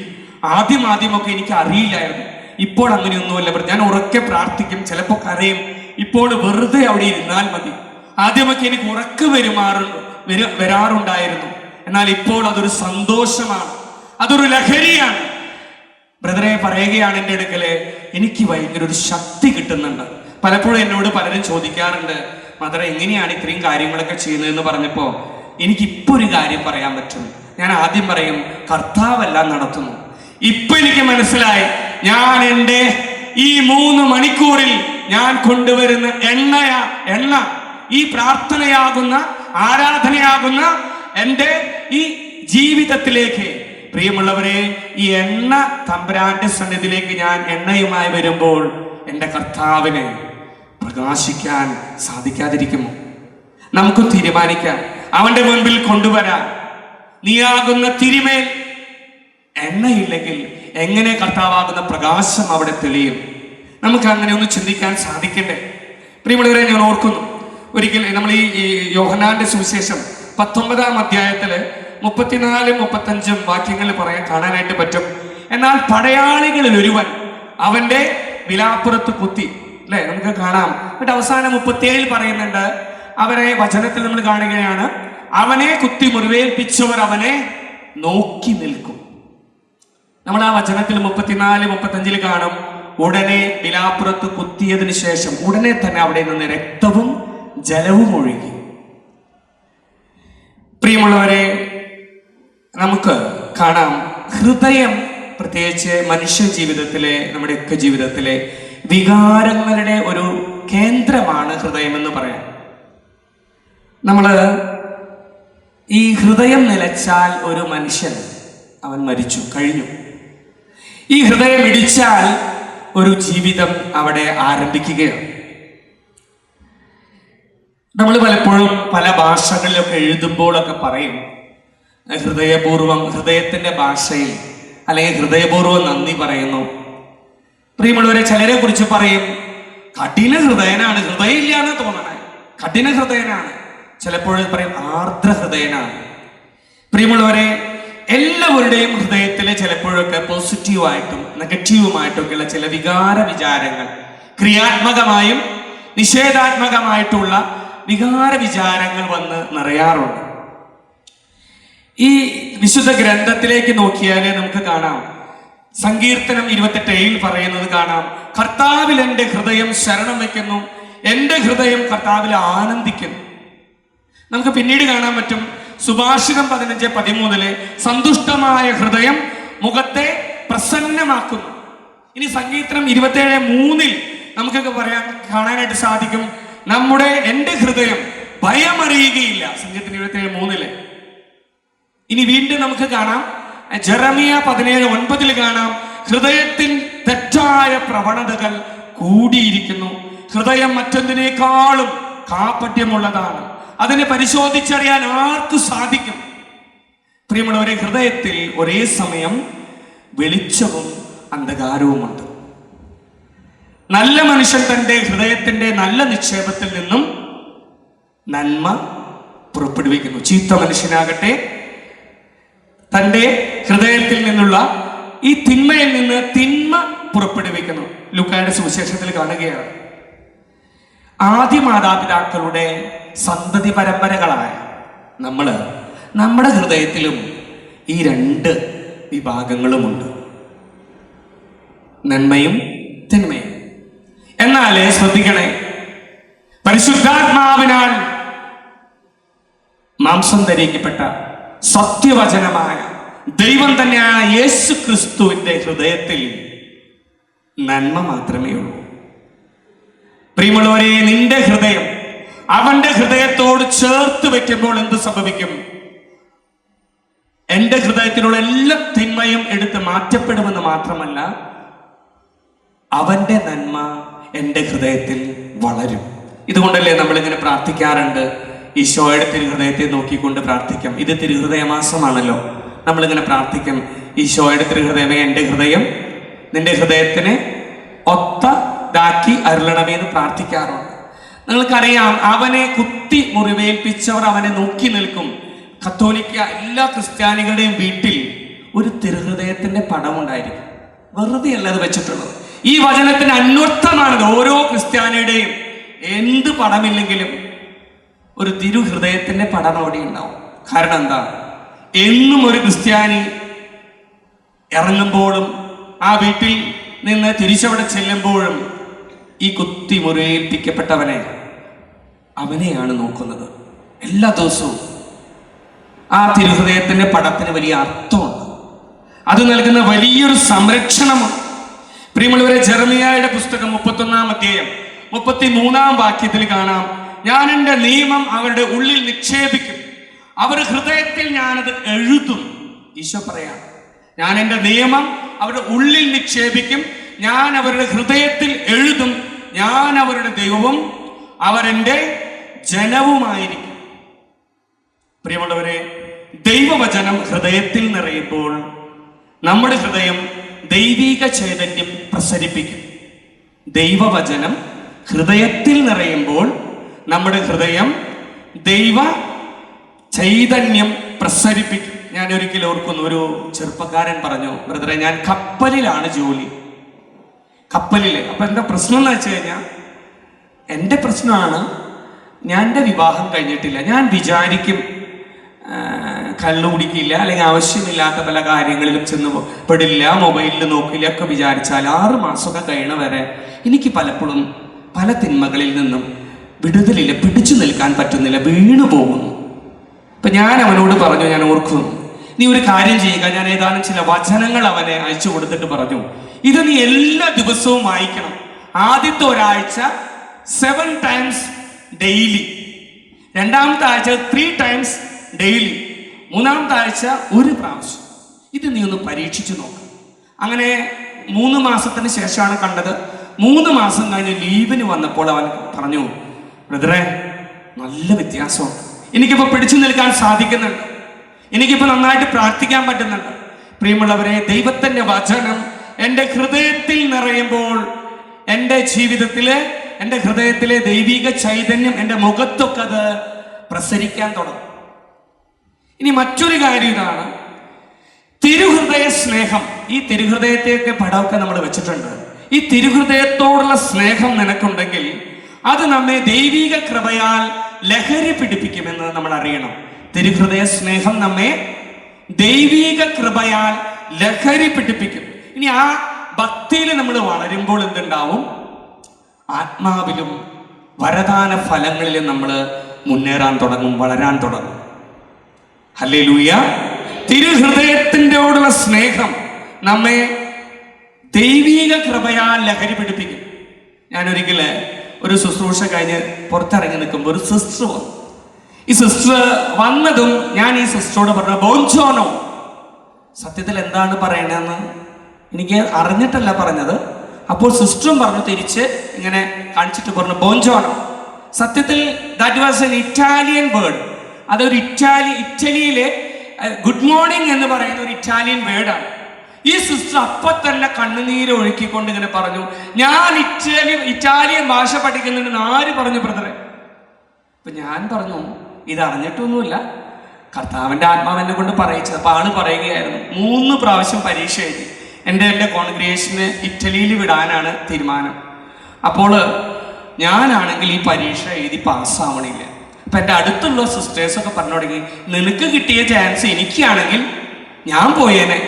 ആദ്യമൊക്കെ എനിക്ക് അറിയില്ലായിരുന്നു. ഇപ്പോൾ അങ്ങനെയൊന്നുമല്ല. ഞാൻ ഉറക്കെ പ്രാർത്ഥിക്കും, ചിലപ്പോൾ കരയും. ഇപ്പോൾ വെറുതെ അവിടെ ഇരുന്നാൽ മതി. ആദ്യമൊക്കെ എനിക്ക് ഉറക്കം വരാറുണ്ടായിരുന്നു. എന്നാൽ ഇപ്പോൾ അതൊരു സന്തോഷമാണ്, അതൊരു ലഹരിയാണ്. ബ്രദറെ പറയുകയാണ്, എൻ്റെ അടുക്കല് എനിക്ക് ഭയങ്കര ഒരു ശക്തി കിട്ടുന്നുണ്ട്. പലപ്പോഴും എന്നോട് പലരും ചോദിക്കാറുണ്ട്, മദറെ എങ്ങനെയാണ് ഇത്രയും കാര്യങ്ങളൊക്കെ ചെയ്യുന്നതെന്ന് പറഞ്ഞപ്പോൾ എനിക്കിപ്പോൾ ഒരു കാര്യം പറയാൻ പറ്റും. ഞാൻ ആദ്യം പറയും, കർത്താവെല്ലാം നടത്തുന്നു. ഇപ്പൊ എനിക്ക് മനസ്സിലായി, ഞാൻ എൻ്റെ ഈ 3 മണിക്കൂറിൽ ഞാൻ കൊണ്ടുവരുന്ന എണ്ണ ഈ പ്രാർത്ഥനയാകുന്ന ആരാധനയാകുന്ന എൻ്റെ ഈ ജീവിതത്തിലേക്ക്, പ്രിയമുള്ളവരെ, ഈ എണ്ണ തമ്പുരാന്റെ സന്നിധിയിലേക്ക് ഞാൻ എണ്ണയുമായി വരുമ്പോൾ എൻ്റെ കർത്താവിനെ പ്രകാശിക്കാൻ സാധിക്കാതിരിക്കുമോ? നമുക്ക് തീരുമാനിക്കാം, അവന്റെ മുൻപിൽ കൊണ്ടുവരാൻ. നീയാകുന്ന തിരുമേൽ എണ്ണയില്ലെങ്കിൽ എങ്ങനെ കർത്താവാകുന്ന പ്രകാശം അവിടെ തെളിയും? നമുക്ക് അങ്ങനെ ഒന്ന് ചിന്തിക്കാൻ സാധിക്കണ്ടേ? പ്രിയമുള്ളവരെ, ഞാൻ ഓർക്കുന്നു, ഒരിക്കൽ നമ്മൾ ഈ യോഹന്നാന്റെ സുവിശേഷം 19-ാം അധ്യായത്തില് 34-35 വാക്യങ്ങൾ കാണാനായിട്ട് പറ്റും. എന്നാൽ പടയാളികളിൽ ഒരുവൻ അവന്റെ വിലാപ്പുറത്ത് കുത്തി, അല്ലെ, നമുക്ക് കാണാം. എന്നിട്ട് അവസാനം 37 പറയുന്നുണ്ട്, അവനെ വചനത്തിൽ നമ്മൾ കാണുകയാണ്, അവനെ കുത്തി മുറിവേൽപ്പിച്ചവർ അവനെ നോക്കി നിൽക്കും. നമ്മൾ ആ വചനത്തിൽ 34-35 കാണും, ഉടനെ വിലാപ്പുറത്ത് കുത്തിയതിനു ശേഷം ഉടനെ തന്നെ അവിടെ നിന്ന് രക്തവും ജലവും ഒഴുകി. പ്രിയമുള്ളവരെ, നമുക്ക് കാണാം, ഹൃദയം, പ്രത്യേകിച്ച് മനുഷ്യ ജീവിതത്തിലെ, നമ്മുടെയൊക്കെ ജീവിതത്തിലെ വികാരങ്ങളുടെ ഒരു കേന്ദ്രമാണ് ഹൃദയം എന്ന് പറയാം. ഈ ഹൃദയം നിലച്ചാൽ ഒരു മനുഷ്യൻ അവൻ മരിച്ചു കഴിഞ്ഞു. ഈ ഹൃദയം ഇടിച്ചാൽ ഒരു ജീവിതം അവിടെ ആരംഭിക്കുകയാണ്. നമ്മൾ പലപ്പോഴും പല ഭാഷകളിലൊക്കെ എഴുതുമ്പോഴൊക്കെ പറയും, ഹൃദയപൂർവം, ഹൃദയത്തിന്റെ ഭാഷയിൽ, അല്ലെങ്കിൽ ഹൃദയപൂർവ്വം നന്ദി പറയുന്നു. പ്രിയമുള്ളവരെ, ചിലരെ കുറിച്ച് പറയും, കഠിന ഹൃദയനാണ്, ഹൃദയം ഇല്ല എന്ന് തോന്നണേ, കഠിന ഹൃദയനാണ്. ചിലപ്പോഴും പറയും ആർദ്ര ഹൃദയനാണ്. പ്രിയമുള്ളവരെ, എല്ലാവരുടെയും ഹൃദയത്തിലെ ചിലപ്പോഴൊക്കെ പോസിറ്റീവായിട്ടും നെഗറ്റീവുമായിട്ടൊക്കെയുള്ള ചില വിചാരങ്ങൾ, ക്രിയാത്മകമായും നിഷേധാത്മകമായിട്ടുള്ള വികാര വിചാരങ്ങൾ വന്ന് നിറയാറുണ്ട്. ഈ വിശുദ്ധ ഗ്രന്ഥത്തിലേക്ക് നോക്കിയാൽ നമുക്ക് കാണാം, സങ്കീർത്തനം 28 പറയുന്നത് കാണാം, കർത്താവിൽ എൻ്റെ ഹൃദയം ശരണം വയ്ക്കുന്നു, എൻ്റെ ഹൃദയം കർത്താവിൽ ആനന്ദിക്കുന്നു. നമുക്ക് പിന്നീട് കാണാൻ പറ്റും, സുഭാഷിതം 15:13 സന്തുഷ്ടമായ ഹൃദയം മുഖത്തെ പ്രസന്നമാക്കുന്നു. ഇനി സങ്കീർത്തനം 27:3 നമുക്കൊക്കെ കാണാനായിട്ട് സാധിക്കും, എൻ്റെ ഹൃദയം ഭയമറിയുകയില്ല. സങ്കീർത്തനം 27:3. ഇനി വീണ്ടും നമുക്ക് കാണാം, ജെറമിയ 17:9 കാണാം, ഹൃദയത്തിൽ തെറ്റായ പ്രവണതകൾ കൂടിയിരിക്കുന്നു, ഹൃദയം മറ്റൊന്നിനേക്കാളും കാപട്യമുള്ളതാണ്, അതിനെ പരിശോധിച്ചറിയാൻ ആർക്കു സാധിക്കും? പ്രിയമുള്ളവരെ, ഹൃദയത്തിൽ ഒരേ സമയം വെളിച്ചവും അന്ധകാരവുമുണ്ട്. നല്ല മനുഷ്യൻ തന്റെ ഹൃദയത്തിന്റെ നല്ല നിക്ഷേപത്തിൽ നിന്നും നന്മ പുറപ്പെടുവിക്കുന്നു. ചീത്ത മനുഷ്യനാകട്ടെ തന്റെ ഹൃദയത്തിൽ നിന്നുള്ള ഈ തിന്മയിൽ നിന്ന് തിന്മ പുറപ്പെടുവിക്കുന്നു. ലൂക്കായുടെ സുവിശേഷത്തിൽ കാണുകയാണ്, ആദ്യ മാതാപിതാക്കളുടെ സന്തതി പരമ്പരകളായ നമ്മുടെ ഹൃദയത്തിലും ഈ 2 വിഭാഗങ്ങളുമുണ്ട്, നന്മയും തിന്മയും. എന്നാൽ ശ്രദ്ധിക്കണേ, പരിശുദ്ധാത്മാവിനാൽ മാംസം ധരിക്കപ്പെട്ട സത്യവചനമായ ദൈവം തന്നെയായ യേശു ക്രിസ്തുവിന്റെ ഹൃദയത്തിൽ നന്മ മാത്രമേ ഉള്ളൂ. പ്രിയമുള്ളവരെ, നിന്റെ ഹൃദയം അവന്റെ ഹൃദയത്തോട് ചേർത്ത് വെക്കുമ്പോൾ എന്ത് സംഭവിക്കും? എന്റെ ഹൃദയത്തിലുള്ള എല്ലാ തിന്മയും എടുത്ത് മാറ്റപ്പെടുമെന്ന് മാത്രമല്ല, അവന്റെ നന്മ എൻ്റെ ഹൃദയത്തിൽ വളരും. ഇതുകൊണ്ടല്ലേ നമ്മളിങ്ങനെ പ്രാർത്ഥിക്കാറുണ്ട്, ഈശോയുടെ തിരുഹൃദയത്തെ നോക്കിക്കൊണ്ട് പ്രാർത്ഥിക്കാം. ഇത് തിരുഹൃദയ മാസമാണല്ലോ. നമ്മളിങ്ങനെ പ്രാർത്ഥിക്കും, ഈശോയുടെ തിരുഹൃദയമേ, എൻ്റെ ഹൃദയം നിന്റെ ഹൃദയത്തിന് ഒത്തതാക്കി അരുളണമേ എന്ന് പ്രാർത്ഥിക്കാറുണ്ട്. നിങ്ങൾക്കറിയാം, അവനെ കുത്തി മുറിവേൽപ്പിച്ചവർ അവനെ നോക്കി നിൽക്കും. കത്തോലിക്ക എല്ലാ ക്രിസ്ത്യാനികളുടെയും വീട്ടിൽ ഒരു തിരുഹൃദയത്തിന്റെ പടമുണ്ടായിരിക്കും. വെറുതെ അല്ല അത് വെച്ചിട്ടുള്ളത്. ഈ വചനത്തിന് അന്വർത്ഥമാണത്. ഓരോ ക്രിസ്ത്യാനിയുടെയും എന്ത് പടമില്ലെങ്കിലും ഒരു തിരുഹൃദയത്തിന്റെ പടം അവിടെ ഉണ്ടാവും. കാരണം എന്താ? എന്നും ഒരു ക്രിസ്ത്യാനി ഇറങ്ങുമ്പോഴും ആ വീട്ടിൽ നിന്ന് തിരിച്ചവിടെ ചെല്ലുമ്പോഴും ഈ കുത്തി അവനെയാണ് നോക്കുന്നത്. എല്ലാ ദിവസവും ആ തിരുഹൃദയത്തിന്റെ പടത്തിന് വലിയ അർത്ഥമുണ്ട്. അത് നൽകുന്ന വലിയൊരു സംരക്ഷണമാണ്. പ്രിയമുള്ളവരെ, ജെറമിയായുടെ പുസ്തകം 31-ാം അധ്യായം 33-ാം വാക്യത്തിൽ കാണാം, ഞാൻ എൻ്റെ നിയമം അവരുടെ ഉള്ളിൽ നിക്ഷേപിക്കും, അവർ ഹൃദയത്തിൽ ഞാനത് എഴുതും. ഈശോ പറയാണ്, ഞാൻ എൻ്റെ നിയമം അവരുടെ ഉള്ളിൽ നിക്ഷേപിക്കും, ഞാൻ അവരുടെ ഹൃദയത്തിൽ എഴുതും, ഞാൻ അവരുടെ ദൈവവും അവരെൻ്റെ ജനവുമായിരിക്കും. പ്രിയമുള്ളവരെ, ദൈവവചനം ഹൃദയത്തിൽ നിറയുമ്പോൾ നമ്മുടെ ഹൃദയം ദൈവിക ചൈതന്യം പ്രസരിപ്പിക്കും. ദൈവവചനം ഹൃദയത്തിൽ നിറയുമ്പോൾ നമ്മുടെ ഹൃദയം ദൈവ ചൈതന്യം പ്രസരിപ്പിക്കും. ഞാൻ ഒരിക്കലും ഓർക്കുന്നു, ഒരു ചെറുപ്പക്കാരൻ പറഞ്ഞു, ബ്രദറെ ഞാൻ കപ്പലിലാണ് ജോലി, കപ്പലില്. അപ്പൊ എന്താ പ്രശ്നം എന്ന് വെച്ച് കഴിഞ്ഞാൽ, എൻ്റെ പ്രശ്നമാണ് ഞാൻ എൻ്റെ വിവാഹം കഴിഞ്ഞിട്ടില്ല. ഞാൻ വിചാരിക്കും കള്ളു കുടിക്കില്ല, അല്ലെങ്കിൽ ആവശ്യമില്ലാത്ത പല കാര്യങ്ങളിലും ചെന്ന് പെടില്ല, മൊബൈലിൽ നോക്കില്ല ഒക്കെ വിചാരിച്ചാൽ 6 മാസമൊക്കെ കഴിയണ വരെ എനിക്ക് പലപ്പോഴും പല തിന്മകളിൽ നിന്നും വിടുതലില്ല, പിടിച്ചു നിൽക്കാൻ പറ്റുന്നില്ല, വീണു പോകുന്നു. അപ്പൊ ഞാൻ അവനോട് പറഞ്ഞു, ഞാൻ ഓർക്കുന്നു, നീ ഒരു കാര്യം ചെയ്യുക. ഞാൻ ഏതാനും ചില വചനങ്ങൾ അവനെ അയച്ചു കൊടുത്തിട്ട് പറഞ്ഞു, ഇത് നീ എല്ലാ ദിവസവും വായിക്കണം. ആദ്യത്തെ ഒരാഴ്ച 7 times ഡെയിലി, രണ്ടാമത്തെ ആഴ്ച 3 times ഡെയിലി, മൂന്നാമത്തെ ആഴ്ച 1 പ്രാവശ്യം. ഇത് നീ ഒന്ന് പരീക്ഷിച്ചു നോക്ക്. അങ്ങനെ 3 മാസത്തിന് ശേഷമാണ് കണ്ടത്. 3 മാസം കഴിഞ്ഞ് ലീവിന് വന്നപ്പോൾ അവൻ പറഞ്ഞു, ബ്രദറെ നല്ല വ്യത്യാസമുണ്ട്, എനിക്കിപ്പോൾ പിടിച്ചു നിൽക്കാൻ സാധിക്കുന്നുണ്ട്, എനിക്കിപ്പോൾ നന്നായിട്ട് പ്രാർത്ഥിക്കാൻ പറ്റുന്നുണ്ട്. പ്രിയമുള്ളവരെ, ദൈവത്തിന്റെ വചനം എൻ്റെ ഹൃദയത്തിൽ നിറയുമ്പോൾ എൻ്റെ ജീവിതത്തിലെ, എൻ്റെ ഹൃദയത്തിലെ ദൈവിക ചൈതന്യം എൻ്റെ മുഖത്തൊക്കെ അത് പ്രസരിക്കാൻ തുടങ്ങും. ഇനി മറ്റൊരു കാര്യം ഇതാണ്, തിരുഹൃദയ സ്നേഹം. ഈ തിരുഹൃദയത്തെയൊക്കെ പടമൊക്കെ നമ്മൾ വെച്ചിട്ടുണ്ട്. ഈ തിരുഹൃദയത്തോടുള്ള സ്നേഹം നിനക്കുണ്ടെങ്കിൽ അത് നമ്മെ ദൈവിക കൃപയാൽ ലഹരി പിടിപ്പിക്കുമെന്ന് നമ്മൾ അറിയണം. തിരുഹൃദയ സ്നേഹം നമ്മെ ദൈവിക കൃപയാൽ ലഹരി പിടിപ്പിക്കും. ഇനി ആ ഭക്തിയിൽ നമ്മൾ വളരുമ്പോൾ എന്തുണ്ടാവും? ആത്മാവിലും വരദാന ഫലങ്ങളിലും നമ്മൾ മുന്നേറാൻ തുടങ്ങും, വളരാൻ തുടങ്ങും. ഹല്ലേലൂയ. തിരുഹൃദയത്തിൻ്റെയോടുള്ള സ്നേഹം നമ്മെ ദൈവിക കൃപയാൽ ലഹരി പിടിപ്പിക്കും. ഞാനൊരിക്കല് ഒരു ശുശ്രൂഷ കഴിഞ്ഞ് പുറത്തിറങ്ങി നിൽക്കുമ്പോൾ ഒരു സിസ്റ്റർ വന്നു. ഈ സിസ്റ്റർ വന്നതും ഞാൻ ഈ സിസ്റ്ററോട് പറഞ്ഞു, ബോഞ്ചോനോ. സത്യത്തിൽ എന്താണ് പറയണതെന്ന് എനിക്ക് അറിഞ്ഞിട്ടല്ല പറഞ്ഞത്. അപ്പോൾ സിസ്റ്ററും പറഞ്ഞു, തിരിച്ച് ഇങ്ങനെ കാണിച്ചിട്ട് പറഞ്ഞു, ബോഞ്ചോനോ. സത്യത്തിൽ that was an Italian word. അതൊരു ഇറ്റലിയിലെ ഗുഡ് മോർണിംഗ് എന്ന് പറയുന്ന ഒരു ഇറ്റാലിയൻ വേർഡാണ്. ഈ സിസ്റ്റർ അപ്പൊ തന്നെ കണ്ണുനീര് ഒഴുക്കിക്കൊണ്ട് ഇങ്ങനെ പറഞ്ഞു, ഞാൻ ഇറ്റാലിയൻ ഭാഷ പഠിക്കുന്നുണ്ടെന്ന് ആര് പറഞ്ഞു ബ്രദറെ? അപ്പൊ ഞാൻ പറഞ്ഞു, ഇത് അറിഞ്ഞിട്ടൊന്നുമില്ല, കർത്താവിന്റെ ആത്മാവിനെ കൊണ്ട് പറയിച്ചത്. അപ്പൊ ആള് പറയുകയായിരുന്നു, 3 പ്രാവശ്യം പരീക്ഷ എഴുതി. എൻ്റെ കോൺഗ്രിഗേഷന് ഇറ്റലിയിൽ വിടാനാണ് തീരുമാനം. അപ്പോൾ ഞാനാണെങ്കിൽ ഈ പരീക്ഷ എഴുതി പാസ്സാവണില്ല. അപ്പൊ എൻ്റെ അടുത്തുള്ള സിസ്റ്റേഴ്സൊക്കെ പറഞ്ഞു തുടങ്ങി, നിനക്ക് കിട്ടിയ ചാൻസ് എനിക്കാണെങ്കിൽ ഞാൻ പോയേനെ,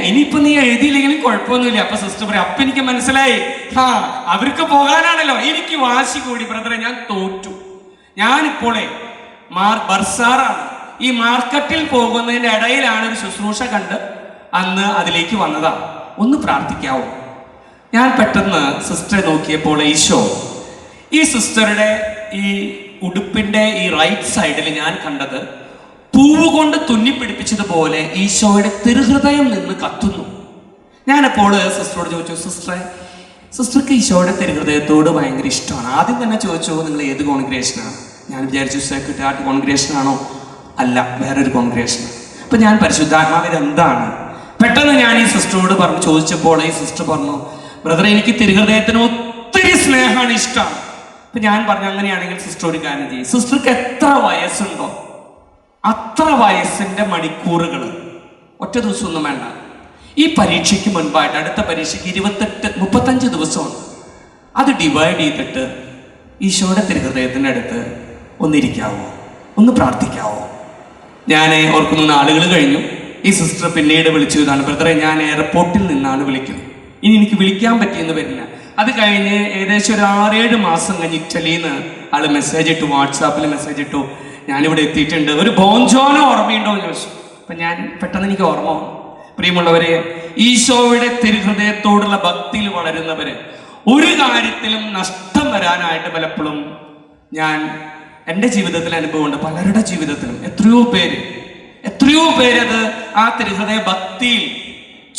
ഇനിയിപ്പൊ നീ എഴുതിയില്ലെങ്കിലും കുഴപ്പമൊന്നുമില്ല. അപ്പൊ സിസ്റ്റർ പറയും, അപ്പൊ എനിക്ക് മനസ്സിലായി, അവർക്ക് പോകാനാണല്ലോ. എനിക്ക് വാശി കൂടി, ബ്രദറെ ഞാൻ തോറ്റു. ഞാനിപ്പോളെ ബർസാറാണ്, ഈ മാർക്കറ്റിൽ പോകുന്നതിന്റെ ഇടയിലാണ് ഒരു ശുശ്രൂഷ കണ്ട് അന്ന് അതിലേക്ക് വന്നതാ, ഒന്ന് പ്രാർത്ഥിക്കാവോ? ഞാൻ പെട്ടെന്ന് സിസ്റ്ററെ നോക്കിയപ്പോൾ ഈശോ ഈ സിസ്റ്ററുടെ ഈ ഉടുപ്പിന്റെ ഈ റൈറ്റ് സൈഡിൽ ഞാൻ കണ്ടത് പൂവ് കൊണ്ട് തുന്നിപ്പിടിപ്പിച്ചതുപോലെ ഈശോയുടെ തിരുഹൃദയം നിന്ന് കത്തുന്നു. ഞാനപ്പോൾ സിസ്റ്ററോട് ചോദിച്ചു, സിസ്റ്റർക്ക് ഈശോയുടെ തിരുഹൃദയത്തോട് ഭയങ്കര ഇഷ്ടമാണ്. ആദ്യം തന്നെ ചോദിച്ചു, നിങ്ങൾ ഏത് കോൺഗ്രിഗേഷനാണ്? ഞാൻ വിചാരിച്ചു സെക്രട്ടറി ആർട്ട് കോൺഗ്രിഗേഷനാണോ? അല്ല, വേറൊരു കോൺഗ്രിഗേഷനാണ്. അപ്പൊ ഞാൻ പരിശുദ്ധാത്മാവിൽ എന്താണ്? പെട്ടെന്ന് ഞാൻ ഈ സിസ്റ്ററോട് ചോദിച്ചപ്പോൾ ഈ സിസ്റ്റർ പറഞ്ഞു, ബ്രദറെ എനിക്ക് തിരുഹൃദയത്തിന് ഒത്തിരി സ്നേഹമാണ്, ഇഷ്ടമാണ്. അപ്പൊ ഞാൻ പറഞ്ഞു, അങ്ങനെയാണെങ്കിൽ സിസ്റ്റർ ഒരു കാര്യം ചെയ്യും, സിസ്റ്റർക്ക് എത്ര വയസ്സുണ്ടോ അത്ര വയസ്സിന്റെ മണിക്കൂറുകൾ, ഒറ്റ ദിവസമൊന്നും വേണ്ട. ഈ പരീക്ഷയ്ക്ക് മുൻപായിട്ട്, അടുത്ത പരീക്ഷയ്ക്ക് 35 ദിവസമുണ്ട്. അത് ഡിവൈഡ് ചെയ്തിട്ട് ഈശോയുടെ തിരുഹൃദയത്തിൻ്റെ അടുത്ത് ഒന്നിരിക്കാവോ, ഒന്ന് പ്രാർത്ഥിക്കാവോ? ഞാൻ ഓർക്കുന്ന നാളുകൾ കഴിഞ്ഞു. ഈ സിസ്റ്റർ പിന്നീട് വിളിച്ചു, ഇതാണ് ബ്രദറെ, ഞാൻ എയർപോർട്ടിൽ നിന്നാണ് വിളിക്കുന്നത്, ഇനി എനിക്ക് വിളിക്കാൻ പറ്റിയെന്ന് വരില്ല. അത് കഴിഞ്ഞ് ഏകദേശം ഒരു 6-7 മാസം കഴിഞ്ഞ് ഇറ്റലിയിൽ നിന്ന് ആള് മെസ്സേജ് ഇട്ടു, വാട്സാപ്പിൽ മെസ്സേജ് ഇട്ടു, ഞാനിവിടെ എത്തിയിട്ടുണ്ട്, ഒരു ബോഞ്ചോനോ ഓർമ്മയുണ്ടോ എന്ന് ചോദിച്ചു. അപ്പൊ ഞാൻ പെട്ടെന്ന് എനിക്ക് ഓർമ്മ വന്നു. പ്രിയമുള്ളവരെ, ഈശോയുടെ തിരുഹൃദയത്തോടുള്ള ഭക്തിയിൽ വളരുന്നവര് ഒരു കാര്യത്തിലും നഷ്ടം വരാനായിട്ട് പലപ്പോഴും ഞാൻ എൻ്റെ ജീവിതത്തിൽ അനുഭവമുണ്ട്, പലരുടെ ജീവിതത്തിലും എത്രയോ പേര് അത് ആ തിരുഹൃദയ ഭക്തിയിൽ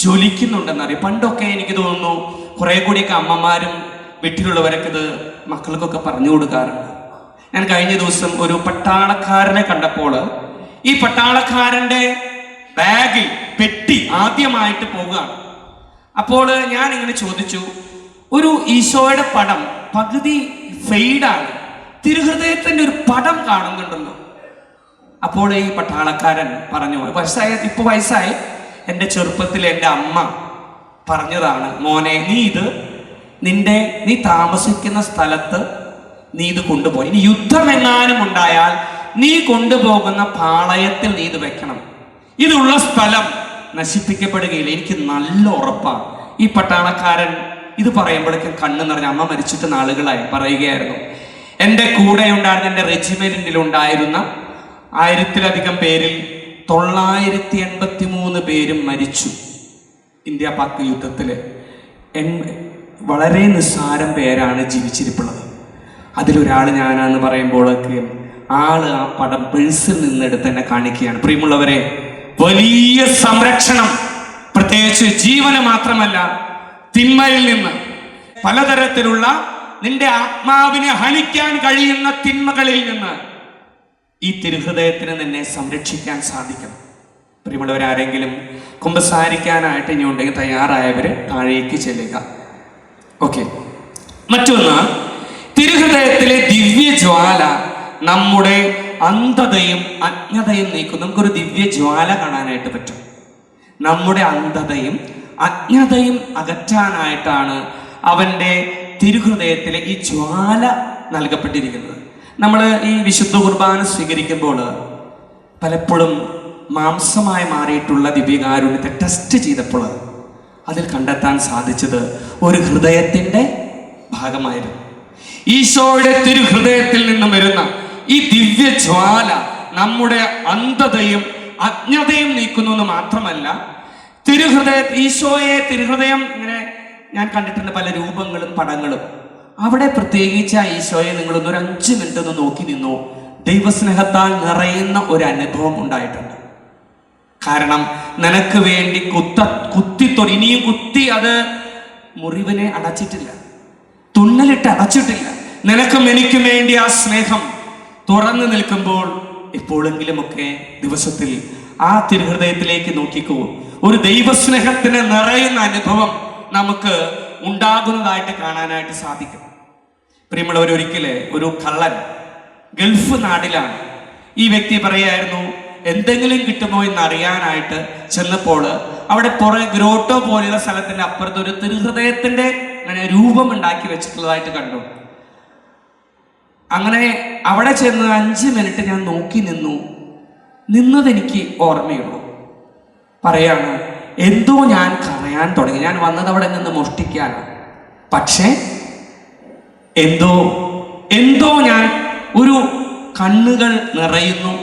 ജ്വലിക്കുന്നുണ്ടെന്നറിയാം. പണ്ടൊക്കെ എനിക്ക് തോന്നുന്നു കുറെ കൂടിയൊക്കെ അമ്മമാരും വീട്ടിലുള്ളവരൊക്കെ ഇത് മക്കൾക്കൊക്കെ പറഞ്ഞു കൊടുക്കാറുണ്ട്. ഞാൻ കഴിഞ്ഞ ദിവസം ഒരു പട്ടാളക്കാരനെ കണ്ടപ്പോൾ ഈ പട്ടാളക്കാരൻ്റെ ബാഗിൽ പെട്ടി ആദ്യമായിട്ട് പോകുകയാണ്. അപ്പോൾ ഞാൻ ഇങ്ങനെ ചോദിച്ചു, ഒരു ഈശോയുടെ പടം പകുതി ഫെയ്ഡാണ്, തിരുഹൃദയത്തിന്റെ ഒരു പടം കാണുന്നുണ്ടല്ലോ. അപ്പോൾ ഈ പട്ടാളക്കാരൻ പറഞ്ഞു, വയസ്സായി, എൻ്റെ ചെറുപ്പത്തിൽ എൻ്റെ അമ്മ പറഞ്ഞതാണ്, മോനെ നീ താമസിക്കുന്ന സ്ഥലത്ത് നീ ഇത് കൊണ്ടുപോയി, ഇനി യുദ്ധമെങ്ങാനും ഉണ്ടായാൽ നീ കൊണ്ടുപോകുന്ന പാളയത്തിൽ നീ ഇത് വെക്കണം, ഇതുള്ള സ്ഥലം നശിപ്പിക്കപ്പെടുകയില്ല. എനിക്ക് നല്ല ഉറപ്പാണ്. ഈ പട്ടാളക്കാരൻ ഇത് പറയുമ്പോഴേക്കും കണ്ണ് നിറഞ്ഞ, അമ്മ മരിച്ചിട്ട് നാളുകളായി, പറയുകയായിരുന്നു, എൻ്റെ കൂടെ ഉണ്ടായിരുന്ന എൻ്റെ റെജിമെന്റിലുണ്ടായിരുന്ന 1000-ലധികം പേരിൽ 983 പേരും മരിച്ചു ഇന്ത്യ പാക് യുദ്ധത്തിൽ. വളരെ നിസ്സാരം പേരാണ് ജീവിച്ചിരിപ്പുള്ളത്. അതിലൊരാൾ ഞാനാന്ന് പറയുമ്പോഴൊക്കെ ആള് ആ പടം പേഴ്സിൽ നിന്നെടുത്ത് എന്നെ കാണിക്കുകയാണ്. പ്രിയമുള്ളവരെ, വലിയ സംരക്ഷണം, പ്രത്യേകിച്ച് ജീവന് മാത്രമല്ല, തിന്മയിൽ നിന്ന്, പലതരത്തിലുള്ള നിന്റെ ആത്മാവിനെ ഹനിക്കാൻ കഴിയുന്ന തിന്മകളിൽ നിന്ന് ഈ തിരുഹൃദയത്തിന് നിന്നെ സംരക്ഷിക്കാൻ സാധിക്കണം. പ്രിയമുള്ളവരാരെങ്കിലും കുമ്പസാരിക്കാനായിട്ട് ഇനി ഉണ്ടെങ്കിൽ തയ്യാറായവര് താഴേക്ക് ചെല്ലുക. ഓക്കെ. മറ്റൊന്ന്, തിരുഹൃദയത്തിലെ ദിവ്യജ്വാല നമ്മുടെ അന്ധതയും അജ്ഞതയും നീക്കും. നമുക്കൊരു ദിവ്യജ്വാല കാണാനായിട്ട് പറ്റും. നമ്മുടെ അന്ധതയും അജ്ഞതയും അകറ്റാനായിട്ടാണ് അവൻ്റെ തിരുഹൃദയത്തിലെ ഈ ജ്വാല നൽകപ്പെട്ടിരിക്കുന്നത്. നമ്മൾ ഈ വിശുദ്ധ കുർബാന സ്വീകരിക്കുമ്പോൾ പലപ്പോഴും മാംസമായി മാറിയിട്ടുള്ള ദിവ്യകാരുണ്യത്തെ ടെസ്റ്റ് ചെയ്തപ്പോൾ അതിൽ കണ്ടെത്താൻ സാധിച്ചത് ഒരു ഹൃദയത്തിൻ്റെ ഭാഗമായിരുന്നു. ഈശോയുടെ തിരുഹൃദയത്തിൽ നിന്നും വരുന്ന ഈ ദിവ്യജ്വാല നമ്മുടെ അന്ധതയും അജ്ഞതയും നീക്കുന്നു എന്ന് മാത്രമല്ല, തിരുഹൃദയം ഇങ്ങനെ ഞാൻ കണ്ടിട്ടുണ്ട്, പല രൂപങ്ങളും പടങ്ങളും. അവിടെ പ്രത്യേകിച്ച് ആ ഈശോയെ നിങ്ങളൊന്നൊരു 5 മിനിറ്റ് ഒന്ന് നോക്കി നിന്നോ, ദൈവസ്നേഹത്താൽ നിറയുന്ന ഒരു അനുഭവം ഉണ്ടായിട്ടുണ്ട്. കാരണം നിനക്ക് വേണ്ടി ഇനിയും കുത്തി അത് മുറിവിനെ അടച്ചിട്ടില്ല, തുന്നലിട്ട് അടച്ചിട്ടില്ല. നിനക്കും എനിക്കും വേണ്ടി ആ സ്നേഹം തുറന്നു നിൽക്കുമ്പോൾ എപ്പോഴെങ്കിലുമൊക്കെ ദിവസത്തിൽ ആ തിരുഹൃദയത്തിലേക്ക് നോക്കിക്കോ, ഒരു ദൈവസ്നേഹത്തിന് നിറയുന്ന അനുഭവം നമുക്ക് ഉണ്ടാകുന്നതായിട്ട് കാണാനായിട്ട് സാധിക്കും. പ്രിയമുള്ളവർ, ഒരു കള്ളൻ ഗൾഫ് നാട്ടിലാണ്. ഈ വ്യക്തി പറയായിരുന്നു, എന്തെങ്കിലും കിട്ടുമോ എന്ന് അറിയാനായിട്ട് ചെന്നപ്പോൾ അവിടെ ഗ്രോട്ടോ പോലെയുള്ള സ്ഥലത്തിന്റെ അപ്പുറത്ത് ഒരു തിരുഹൃദയത്തിന്റെ അങ്ങനെ രൂപം ഉണ്ടാക്കി വെച്ചിട്ടുള്ളതായിട്ട് കണ്ടു. അങ്ങനെ അവിടെ ചെന്ന് 5 മിനിറ്റ് ഞാൻ നോക്കി നിന്നതെനിക്ക് ഓർമ്മയുള്ളൂ. പറയാണ്, എന്തോ ഞാൻ കരയാൻ തുടങ്ങി. ഞാൻ വന്നത് അവിടെ നിന്ന് മോഷ്ടിക്കാനാണ്, പക്ഷേ എന്തോ ഞാൻ ഒരു കണ്ണുകൾ നിറയുന്നു,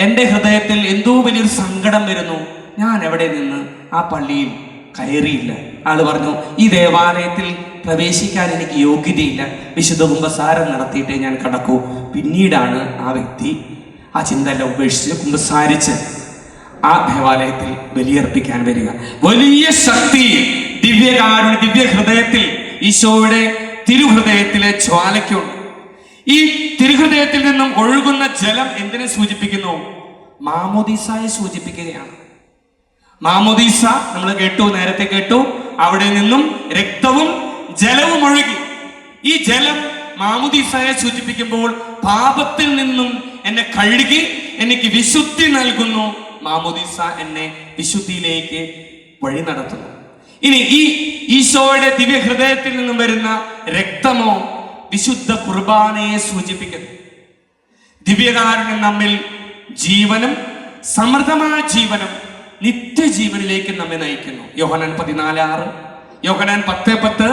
എൻ്റെ ഹൃദയത്തിൽ എന്തോ വലിയൊരു സങ്കടം വരുന്നു. ഞാൻ എവിടെ നിന്ന് ആ പള്ളിയിൽ കയറിയില്ല. ആള് പറഞ്ഞു, ഈ ദേവാലയത്തിൽ പ്രവേശിക്കാൻ എനിക്ക് യോഗ്യതയില്ല, വിശുദ്ധ കുമ്പസാരം നടത്തിയിട്ടേ ഞാൻ കടക്കൂ. പിന്നീടാണ് ആ വ്യക്തി ആ ചിന്തയെല്ലാം ഉപേക്ഷിച്ച് കുമ്പസാരിച്ച് ആ ദേവാലയത്തിൽ ബലിയർപ്പിക്കാൻ വരിക. വലിയ ശക്തി ദിവ്യഹൃദയത്തിൽ, ഈശോയുടെ തിരുഹൃദയത്തിലെ ജ്വാലയ്ക്കുണ്ട്. ഈ തിരുഹൃദയത്തിൽ നിന്നും ഒഴുകുന്ന ജലം എന്തിനെ സൂചിപ്പിക്കുന്നു? മാമോദീസായെ സൂചിപ്പിക്കുകയാണ്. മാമോദീസ നമ്മൾ നേരത്തെ കേട്ടു, അവിടെ നിന്നും രക്തവും ജലവും ഒഴുകി. ഈ ജലം മാമോദീസായെ സൂചിപ്പിക്കുമ്പോൾ പാപത്തിൽ നിന്നും എന്നെ കഴുകി എനിക്ക് വിശുദ്ധി നൽകുന്നു. മാമോദീസ എന്നെ വിശുദ്ധിയിലേക്ക് വഴി നടത്തുന്നു. ഇനി ഈ ഈശോയുടെ ദിവ്യഹൃദയത്തിൽ നിന്നും വരുന്ന രക്തമോ വിശുദ്ധ കുർബാനയെ സൂചിപ്പിക്കുന്നു. ദിവ്യകാരുണ്യം നമ്മിൽ ജീവനും സമൃദ്ധമായ ജീവനും നിത്യജീവനിലേക്ക് നമ്മെ നയിക്കുന്നു. യോഹന്നാൻ 14:6, യോഹന്നാൻ 10:10,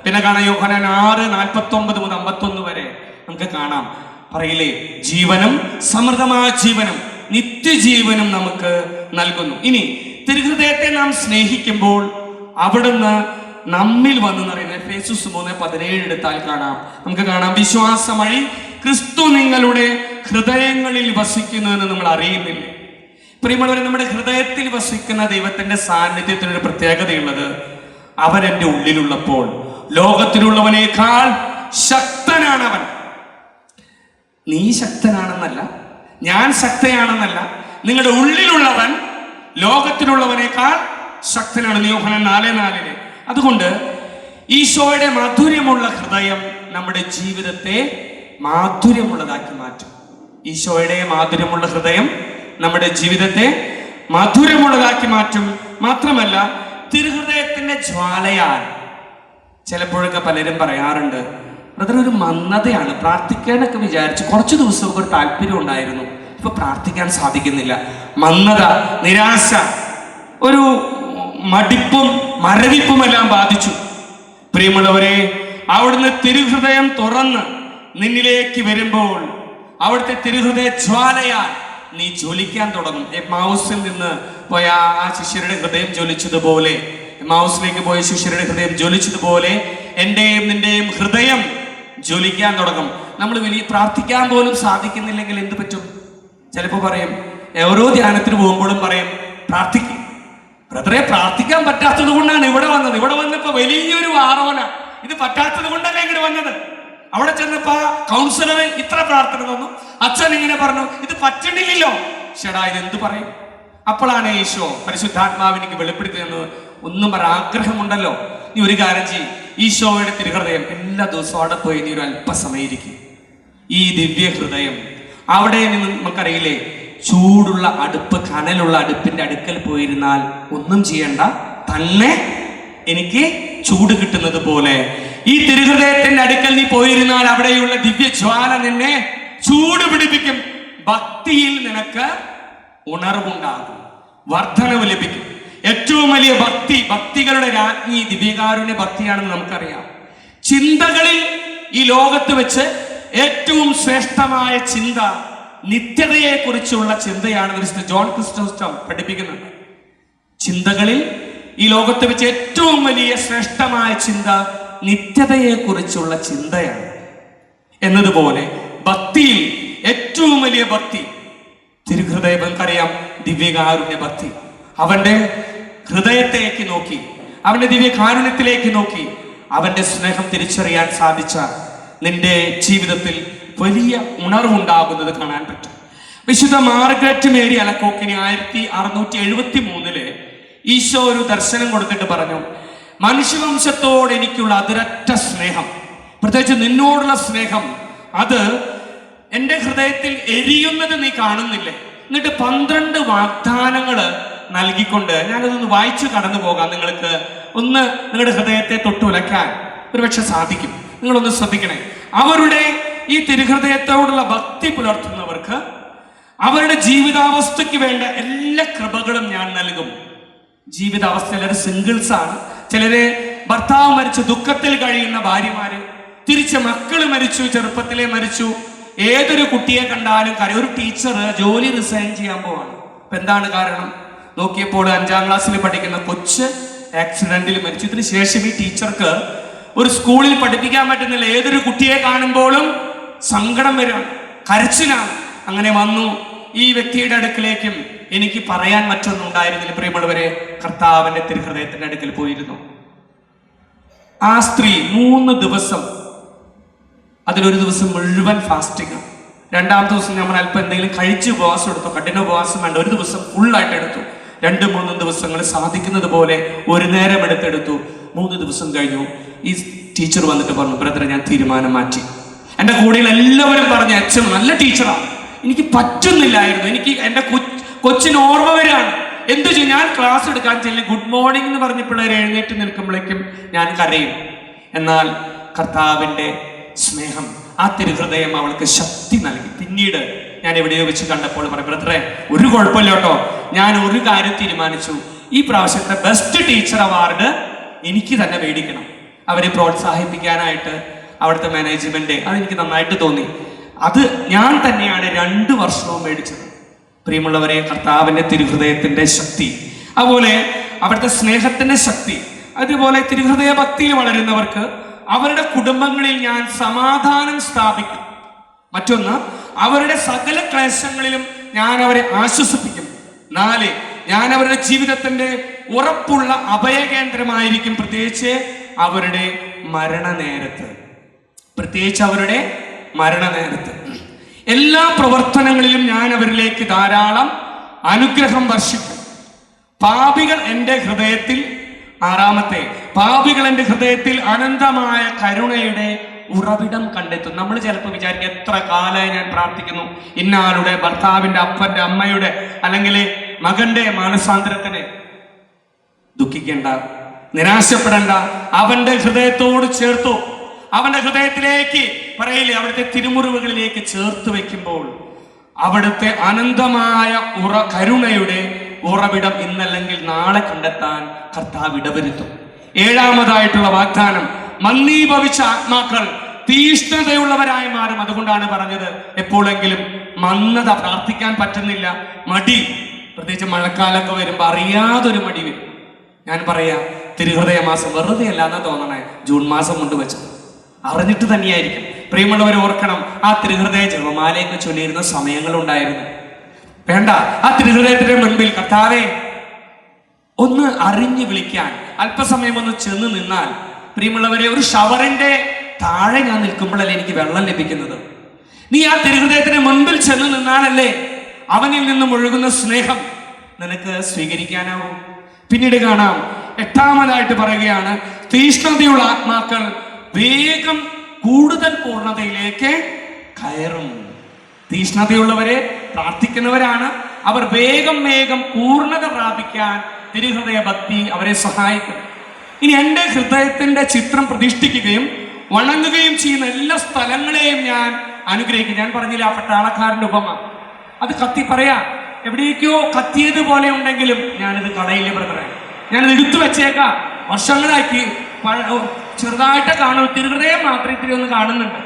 പിന്നെ കാണാം യോഹന്നാൻ 6:49 മുതൽ 51 വരെ നമുക്ക് കാണാം. പറയില്ലേ, ജീവനും സമൃദ്ധമായ ജീവനും നിത്യജീവനും നമുക്ക് നൽകുന്നു. ഇനി തിരുഹൃദയത്തെ നാം സ്നേഹിക്കുമ്പോൾ അവിടുന്ന് നമ്മിൽ വന്നു പറയുന്നത് എഫേസ്യസ് 3:17 എടുത്താൽ കാണാം. നമുക്ക് കാണാം, വിശ്വാസം വഴി ക്രിസ്തു നിങ്ങളുടെ ഹൃദയങ്ങളിൽ വസിക്കുന്നു എന്ന് നമ്മൾ അറിയുന്നില്ലേ? പ്രിയമുള്ളവരെ, നമ്മുടെ ഹൃദയത്തിൽ വസിക്കുന്ന ദൈവത്തിന്റെ സാന്നിധ്യത്തിനൊരു പ്രത്യേകതയുള്ളത്, അവൻ എൻ്റെ ഉള്ളിലുള്ളപ്പോൾ ലോകത്തിലുള്ളവനേക്കാൾ ശക്തനാണ് അവൻ. നീ ശക്തനാണെന്നല്ല, ഞാൻ ശക്തയാണെന്നല്ല, നിങ്ങളുടെ ഉള്ളിലുള്ളവൻ ലോകത്തിലുള്ളവനേക്കാൾ ശക്തനാണ്. യോഹന്നാൻ 4:4. അതുകൊണ്ട് ഈശോയുടെ മാധുര്യമുള്ള ഹൃദയം നമ്മുടെ ജീവിതത്തെ മാധുര്യമുള്ളതാക്കി മാറ്റും. ഈശോയുടെ മാധുര്യമുള്ള ഹൃദയം നമ്മുടെ ജീവിതത്തെ മധുരമുള്ളതാക്കി മാറ്റും. മാത്രമല്ല, തിരുഹൃദയത്തിന്റെ ജ്വാലയാൽ ചിലപ്പോഴൊക്കെ പലരും പറയാറുണ്ട്, ബ്രദർ ഒരു മന്ദതയാണ്, പ്രാർത്ഥിക്കാനൊക്കെ വിചാരിച്ച് കുറച്ച് ദിവസമൊക്കെ ഒരു താല്പര്യം ഉണ്ടായിരുന്നു, ഇപ്പൊ പ്രാർത്ഥിക്കാൻ സാധിക്കുന്നില്ല. മന്ദത, നിരാശ, ഒരു മടിപ്പും മരവിപ്പും എല്ലാം ബാധിച്ചു. പ്രിയമുള്ളവരെ, അവിടുന്ന് തിരുഹൃദയം തുറന്ന് നിന്നിലേക്ക് വരുമ്പോൾ അവിടുത്തെ തിരുഹൃദയ ജ്വാലയാൽ നീ ജ്വലിക്കാൻ തുടങ്ങും. എമ്മാവുസിൽ നിന്ന് പോയ ആ ശിഷ്യരുടെ ഹൃദയം ജ്വലിച്ചതുപോലെ, എമ്മാവുസിലേക്ക് പോയ ശിഷ്യരുടെ ഹൃദയം ജ്വലിച്ചതുപോലെ എന്റെയും നിന്റെയും ഹൃദയം ജ്വലിക്കാൻ തുടങ്ങും. നമ്മൾ വലിയ പ്രാർത്ഥിക്കാൻ പോലും സാധിക്കുന്നില്ലെങ്കിൽ എന്ത് പറ്റും? ചിലപ്പോൾ പറയും, ഓരോ ധ്യാനത്തിന് പോകുമ്പോഴും പറയും, പ്രാർത്ഥിക്കും. ബ്രദറെ, പ്രാർത്ഥിക്കാൻ പറ്റാത്തത് കൊണ്ടാണ് ഇവിടെ വന്നത്. ഇവിടെ വന്നപ്പോ വലിയൊരു വാറോല, ഇത് പറ്റാത്തത് കൊണ്ടല്ലേ ഇങ്ങോട്ട് വന്നത്. അവിടെ ചെന്നപ്പോ കൗൺസിലർ ഇത്ര പ്രാർത്ഥന തന്നു, അച്ഛൻ ഇങ്ങനെ പറഞ്ഞു, ഇത് പറ്റണില്ലല്ലോ. ഷടാ, ഇതെന്ത് പറയും? അപ്പോഴാണ് ഈശോ പരിശുദ്ധാത്മാവിനിക്ക് വെളിപ്പെടുത്തി തന്നത്. ഒന്നും പറ, ആഗ്രഹമുണ്ടല്ലോ, നീ ഒരു കാര്യം ചെയ്യും, ഈശോയുടെ തിരുഹൃദയം എല്ലാ ദിവസവും അവിടെ പോയി നീ ഒരു അല്പസമയം ഇരിക്കും. ഈ ദിവ്യ ഹൃദയം അവിടെ നിന്ന് നമുക്കറിയില്ലേ, ചൂടുള്ള അടുപ്പ്, കനലുള്ള അടുപ്പിന്റെ അടുക്കൽ പോയിരുന്നാൽ ഒന്നും ചെയ്യണ്ട, തന്നെ എനിക്ക് ചൂട് കിട്ടുന്നത് പോലെ ഈ തിരുഹൃദയത്തിന്റെ അടുക്കൽ നീ പോയിരുന്നാൽ അവിടെയുള്ള ദിവ്യ ജ്വാല നിന്നെ ചൂട് പിടിപ്പിക്കും. ഭക്തിയിൽ നിനക്ക് ഉണർവുണ്ടാകും, വർധനവ് ലഭിക്കും. ഏറ്റവും വലിയ ഭക്തികളുടെ രാജ്ഞി ദിവ്യകാരുണ്യ ഭക്തിയാണെന്ന് നമുക്കറിയാം. ചിന്തകളിൽ ഈ ലോകത്ത് വെച്ച് ഏറ്റവും ശ്രേഷ്ഠമായ ചിന്ത നിത്യതയെ കുറിച്ചുള്ള ചിന്തയാണ് വിശുദ്ധ ജോൺ ക്രിസ്റ്റോസ്റ്റം പഠിപ്പിക്കുന്നുണ്ട്. ചിന്തകളിൽ ഈ ലോകത്ത് വെച്ച് ഏറ്റവും വലിയ ശ്രേഷ്ഠമായ ചിന്ത നിത്യതയെ കുറിച്ചുള്ള ചിന്തയാണ്. എന്നതുപോലെ ഭക്തിയിൽ ഏറ്റവും വലിയ ഭക്തി തിരുഹൃദയം, നമുക്കറിയാം, ദിവ്യകാരുണ്യ ഭക്തി. അവന്റെ ഹൃദയത്തേക്ക് നോക്കി, അവന്റെ ദിവ്യകാരുണ്യത്തിലേക്ക് നോക്കി അവന്റെ സ്നേഹം തിരിച്ചറിയാൻ സാധിച്ച നിന്റെ ജീവിതത്തിൽ വലിയ ഉണർവുണ്ടാകുന്നത് കാണാൻ പറ്റും. വിശുദ്ധ മാർഗരറ്റ് മേരി അലക്കോക്കിന് 1673 ഈശോ ഒരു ദർശനം കൊടുത്തിട്ട് പറഞ്ഞു, മനുഷ്യവംശത്തോട് എനിക്കുള്ള അതിരറ്റ സ്നേഹം, പ്രത്യേകിച്ച് നിന്നോടുള്ള സ്നേഹം, അത് എൻ്റെ ഹൃദയത്തിൽ എരിയുന്നത് നീ കാണുന്നില്ലേ? എന്നിട്ട് 12 വാഗ്ദാനങ്ങൾ നൽകിക്കൊണ്ട് ഞാനതൊന്ന് വായിച്ചു കടന്നു പോകാം. നിങ്ങൾക്ക് ഒന്ന് നിങ്ങളുടെ ഹൃദയത്തെ തൊട്ടുലയ്ക്കാൻ ഒരുപക്ഷെ സാധിക്കും. നിങ്ങളൊന്ന് ശ്രദ്ധിക്കണേ. അവരുടെ ഈ തിരുഹൃദയത്തോടുള്ള ഭക്തി പുലർത്തുന്നവർക്ക് അവരുടെ ജീവിതാവസ്ഥയ്ക്ക് വേണ്ട എല്ലാ കൃപകളും ഞാൻ നൽകും. ജീവിതാവസ്ഥ, ചിലർ സിംഗിൾസ് ആണ്, ചിലര് ഭർത്താവ് മരിച്ചു ദുഃഖത്തിൽ കഴിയുന്ന ഭാര്യമാര്, തിരിച്ച് മക്കള് മരിച്ചു, ചെറുപ്പത്തിലെ മരിച്ചു. ഏതൊരു കുട്ടിയെ കണ്ടാലും കാര്യം, ഒരു ടീച്ചർ ജോലി റിസൈൻ ചെയ്യാൻ പോവാണ്. അപ്പൊ എന്താണ് കാരണം? നോക്കിയപ്പോൾ 5ാം ക്ലാസ്സിൽ പഠിക്കുന്ന കൊച്ച് ആക്സിഡന്റിൽ മരിച്ചു. ഇതിന് ശേഷം ഈ ടീച്ചർക്ക് ഒരു സ്കൂളിൽ പഠിപ്പിക്കാൻ പറ്റുന്നില്ല. ഏതൊരു കുട്ടിയെ കാണുമ്പോഴും സങ്കടം വരാണ്, കരച്ചിലാണ്. അങ്ങനെ വന്നു ഈ വ്യക്തിയുടെ അടുക്കിലേക്കും എനിക്ക് പറയാൻ മറ്റൊന്നും ഉണ്ടായിരുന്നില്ല. പ്രിയമുള്ളവരെ, കർത്താവിന്റെ തിരുഹൃദയത്തിന്റെ അടുക്കൽ പോയിരുന്നു. ആ സ്ത്രീ 3 ദിവസം, അതിലൊരു ദിവസം മുഴുവൻ ഫാസ്റ്റിംഗ്, 2ാമത്തെ ദിവസം നമ്മൾ അല്പം എന്തെങ്കിലും കഴിച്ച് ഉപവാസം എടുത്തു. കഠിന ഉപവാസം വേണ്ട, ഒരു ദിവസം ഫുള്ളായിട്ട് എടുത്തു. 2-3 ദിവസങ്ങൾ സാധിക്കുന്നത് പോലെ ഒരു നേരം എടുത്തെടുത്തു. 3 ദിവസം കഴിഞ്ഞു. ഈ ടീച്ചർ വന്നിട്ട് പറഞ്ഞു, ബ്രദറെ, ഞാൻ തീരുമാനം മാറ്റി. എൻ്റെ കൂടെയുള്ള എല്ലാവരും പറഞ്ഞു, അച്ഛൻ നല്ല ടീച്ചറാണ്, എനിക്ക് പറ്റുന്നില്ലായിരുന്നു, എനിക്ക് എൻ്റെ കൊച്ചിന് ഓർമ്മ വരികയാണ്, എന്തു ചെയ്യും? ഞാൻ ക്ലാസ് എടുക്കാൻ ചെല്ലി ഗുഡ് മോർണിംഗ് എന്ന് പറഞ്ഞ പിള്ളേർ എഴുന്നേറ്റ് നിൽക്കുമ്പോഴേക്കും ഞാൻ കരയും. എന്നാൽ കർത്താവിൻ്റെ സ്നേഹം, ആ തിരുഹൃദയം അവൾക്ക് ശക്തി നൽകി. പിന്നീട് ഞാൻ എവിടെയോ വെച്ച് കണ്ടപ്പോൾ പറയും, ബ്രദറെ, ഒരു കുഴപ്പമില്ല കേട്ടോ, ഞാൻ ഒരു കാര്യം തീരുമാനിച്ചു, ഈ പ്രാവശ്യത്തെ ബെസ്റ്റ് ടീച്ചർ അവാർഡ് എനിക്ക് തന്നെ മേടിക്കണം. അവരെ പ്രോത്സാഹിപ്പിക്കാനായിട്ട് അവിടുത്തെ മാനേജ്മെന്റ്, അതെനിക്ക് നന്നായിട്ട് തോന്നി. അത് ഞാൻ തന്നെയാണ് 2 വർഷവും മേടിച്ചത്. പ്രിയമുള്ളവരെ, കർത്താവിന്റെ തിരുഹൃദയത്തിന്റെ ശക്തി, അതുപോലെ അവിടുത്തെ സ്നേഹത്തിന്റെ ശക്തി, അതുപോലെ തിരുഹൃദയ ഭക്തിയിൽ വളരുന്നവർക്ക് അവരുടെ കുടുംബങ്ങളിൽ ഞാൻ സമാധാനം സ്ഥാപിക്കും. മറ്റൊന്ന്, അവരുടെ സകല ക്ലേശങ്ങളിലും ഞാൻ അവരെ ആശ്വസിപ്പിക്കും. 4, ഞാൻ അവരുടെ ജീവിതത്തിന്റെ ഉറപ്പുള്ള അഭയകേന്ദ്രമായിരിക്കും, പ്രത്യേകിച്ച് അവരുടെ മരണനേരത്ത്. എല്ലാ പ്രവർത്തനങ്ങളിലും ഞാൻ അവരിലേക്ക് ധാരാളം അനുഗ്രഹം വർഷിക്കും. പാപികൾ എൻ്റെ ഹൃദയത്തിൽ 6, പാപികൾ എൻ്റെ ഹൃദയത്തിൽ അനന്തമായ കരുണയുടെ ഉറവിടം കണ്ടെത്തും. നമ്മൾ ചിലപ്പോൾ വിചാരിക്കും, എത്ര കാലമായി ഞാൻ പ്രാർത്ഥിക്കുന്നു ഇന്നാളുടെ ഭർത്താവിന്റെ, അപ്പന്റെ, അമ്മയുടെ അല്ലെങ്കിൽ മകന്റെ മാനസാന്തരത്തിന്. ദുഃഖിക്കേണ്ട, നിരാശപ്പെടേണ്ട. അവന്റെ ഹൃദയത്തോട് ചേർത്തു, അവന്റെ ഹൃദയത്തിലേക്ക് പറയില്ലേ, അവിടുത്തെ തിരുമുറിവുകളിലേക്ക് ചേർത്ത് വെക്കുമ്പോൾ അവിടുത്തെ അനന്തമായ കരുണയുടെ ഉറവിടം ഇന്നല്ലെങ്കിൽ നാളെ കണ്ടെത്താൻ കർത്താവ് ഇടവരുത്തും. 7ാമതായിട്ടുള്ള വാഗ്ദാനം, മന്ദീഭവിച്ച ആത്മാക്കൾ തീഷ്ണതയുള്ളവരായി മാറും. അതുകൊണ്ടാണ് പറഞ്ഞത്, എപ്പോഴെങ്കിലും മന്ദത, പ്രാർത്ഥിക്കാൻ പറ്റുന്നില്ല, മടി, പ്രത്യേകിച്ച് മഴക്കാലമൊക്കെ വരുമ്പോ അറിയാതൊരു മടി വരും. ഞാൻ പറയാ, തിരുഹൃദയ മാസം വെറുതെ അല്ലാന്നാ തോന്നണേ, ജൂൺ മാസം കൊണ്ടുവച്ചത് അറിഞ്ഞിട്ട് തന്നെയായിരിക്കും. പ്രിയമുള്ളവർ ഓർക്കണം, ആ തിരുഹൃദയ ജപമാലയൊക്കെ ചൊല്ലിയിരുന്ന സമയങ്ങളുണ്ടായിരുന്നു. വേണ്ട, ആ തിരുഹൃദയത്തിന്റെ മുൻപിൽ കർത്താവേ ഒന്ന് അറിഞ്ഞു വിളിക്കാൻ അല്പസമയം ഒന്ന് ചെന്ന് നിന്നാൽ, പ്രിയമുള്ളവരെ, ഒരു ഷവറിന്റെ താഴെ ഞാൻ നിൽക്കുമ്പോഴല്ലേ എനിക്ക് വെള്ളം ലഭിക്കുന്നത്. നീ ആ തിരുഹൃദയത്തിന് മുൻപിൽ ചെന്ന് നിന്നാലല്ലേ അവനിൽ നിന്നും ഒഴുകുന്ന സ്നേഹം നിനക്ക് സ്വീകരിക്കാനാവും. പിന്നീട് കാണാം, 8ാമതായിട്ട് പറയുകയാണ്, തീഷ്ണതയുള്ള ആത്മാക്കൾ വേഗം കൂടുതൽ പൂർണ്ണതയിലേക്ക് കയറും. തീഷ്ണതയുള്ളവരെ, പ്രാർത്ഥിക്കുന്നവരാണ്, അവർ വേഗം പൂർണ്ണത പ്രാപിക്കാൻ തിരുഹൃദയ ഭക്തി അവരെ സഹായിക്കും. ഇനി എൻ്റെ ഹൃദയത്തിന്റെ ചിത്രം പ്രതിഷ്ഠിക്കുകയും വണങ്ങുകയും ചെയ്യുന്ന എല്ലാ സ്ഥലങ്ങളെയും ഞാൻ അനുഗ്രഹിക്കും. ഞാൻ പറഞ്ഞില്ല, ആ പട്ടാളക്കാരന്റെ ഉപമ, അത് കത്തി പറയാ, എവിടേക്കോ കത്തിയതുപോലെ ഉണ്ടെങ്കിലും ഞാനിത് കളയില്ല ബ്രദറെ, ഞാനിത് എടുത്തു വെച്ചേക്കാം. വർഷങ്ങളാക്കി ചെറുതായിട്ട് കാണും, തിരുഹൃദയം മാത്രം ഇത്തിരി ഒന്ന് കാണുന്നുണ്ട്.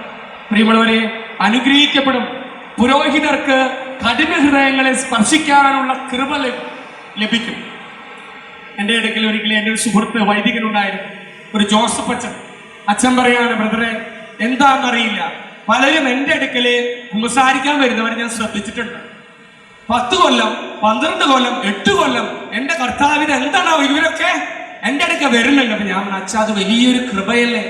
പ്രിയമുള്ളവരെ, അനുഗ്രഹിക്കപ്പെടും. പുരോഹിതർക്ക് കഠിന ഹൃദയങ്ങളെ സ്പർശിക്കാനുള്ള കൃപ ലഭിക്കും. എൻ്റെ ഇടയ്ക്കിൽ ഒരിക്കലും എൻ്റെ ഒരു സുഹൃത്ത് വൈദികനുണ്ടായിരുന്നു, ഒരു ജോസഫ് അച്ഛൻ. അച്ഛൻ പറയാണ്, ബ്രദറെ, എന്താണെന്നറിയില്ല, പലരും എൻ്റെ അടുക്കല് കുമ്പസാരിക്കാൻ വരുന്നവരെ ഞാൻ ശ്രദ്ധിച്ചിട്ടുണ്ട്. 10 കൊല്ലം, 12 കൊല്ലം, 8 കൊല്ലം എൻ്റെ കർത്താവിന് എന്താണോ ഇവരൊക്കെ എൻ്റെ അടുക്ക വരുന്നുണ്ട്. അപ്പൊ ഞാൻ അച്ഛാ, അത് വലിയൊരു കൃപയല്ലേ.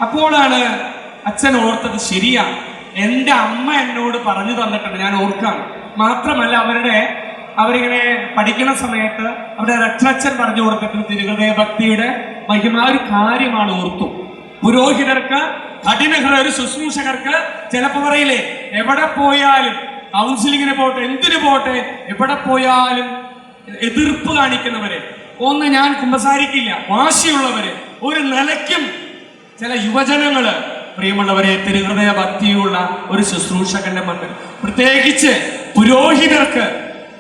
അപ്പോഴാണ് അച്ഛൻ ഓർത്തത്, ശരിയാ, എൻ്റെ അമ്മ എന്നോട് പറഞ്ഞു തന്നിട്ടുണ്ട്, ഞാൻ ഓർക്കാണ്. മാത്രമല്ല, അവരിങ്ങനെ പഠിക്കുന്ന സമയത്ത് അവരുടെ രക്ഷാച്ഛൻ പറഞ്ഞു കൊടുത്തിട്ട് തിരുഹൃദയ ഭക്തിയുടെ മഹിമ ഒരു കാര്യമാണ് ഓർത്തു. പുരോഹിതർക്ക്, കഠിന ഹൃദയ ഒരു ശുശ്രൂഷകർക്ക് ചിലപ്പോൾ പറയില്ലേ, എവിടെ പോയാലും, കൗൺസിലിങ്ങിന് പോട്ടെ, എന്തിനു പോട്ടെ, എവിടെ പോയാലും എതിർപ്പ് കാണിക്കുന്നവരെ, ഞാൻ കുമ്പസാരിക്കില്ല, വാശിയുള്ളവര്, ഒരു നിലയ്ക്കും ചില യുവജനങ്ങള്, പ്രിയമുള്ളവരെ, തിരുഹൃദയ ഭക്തിയുള്ള ഒരു ശുശ്രൂഷകന്റെ മുന്നിൽ, പ്രത്യേകിച്ച് പുരോഹിതർക്ക്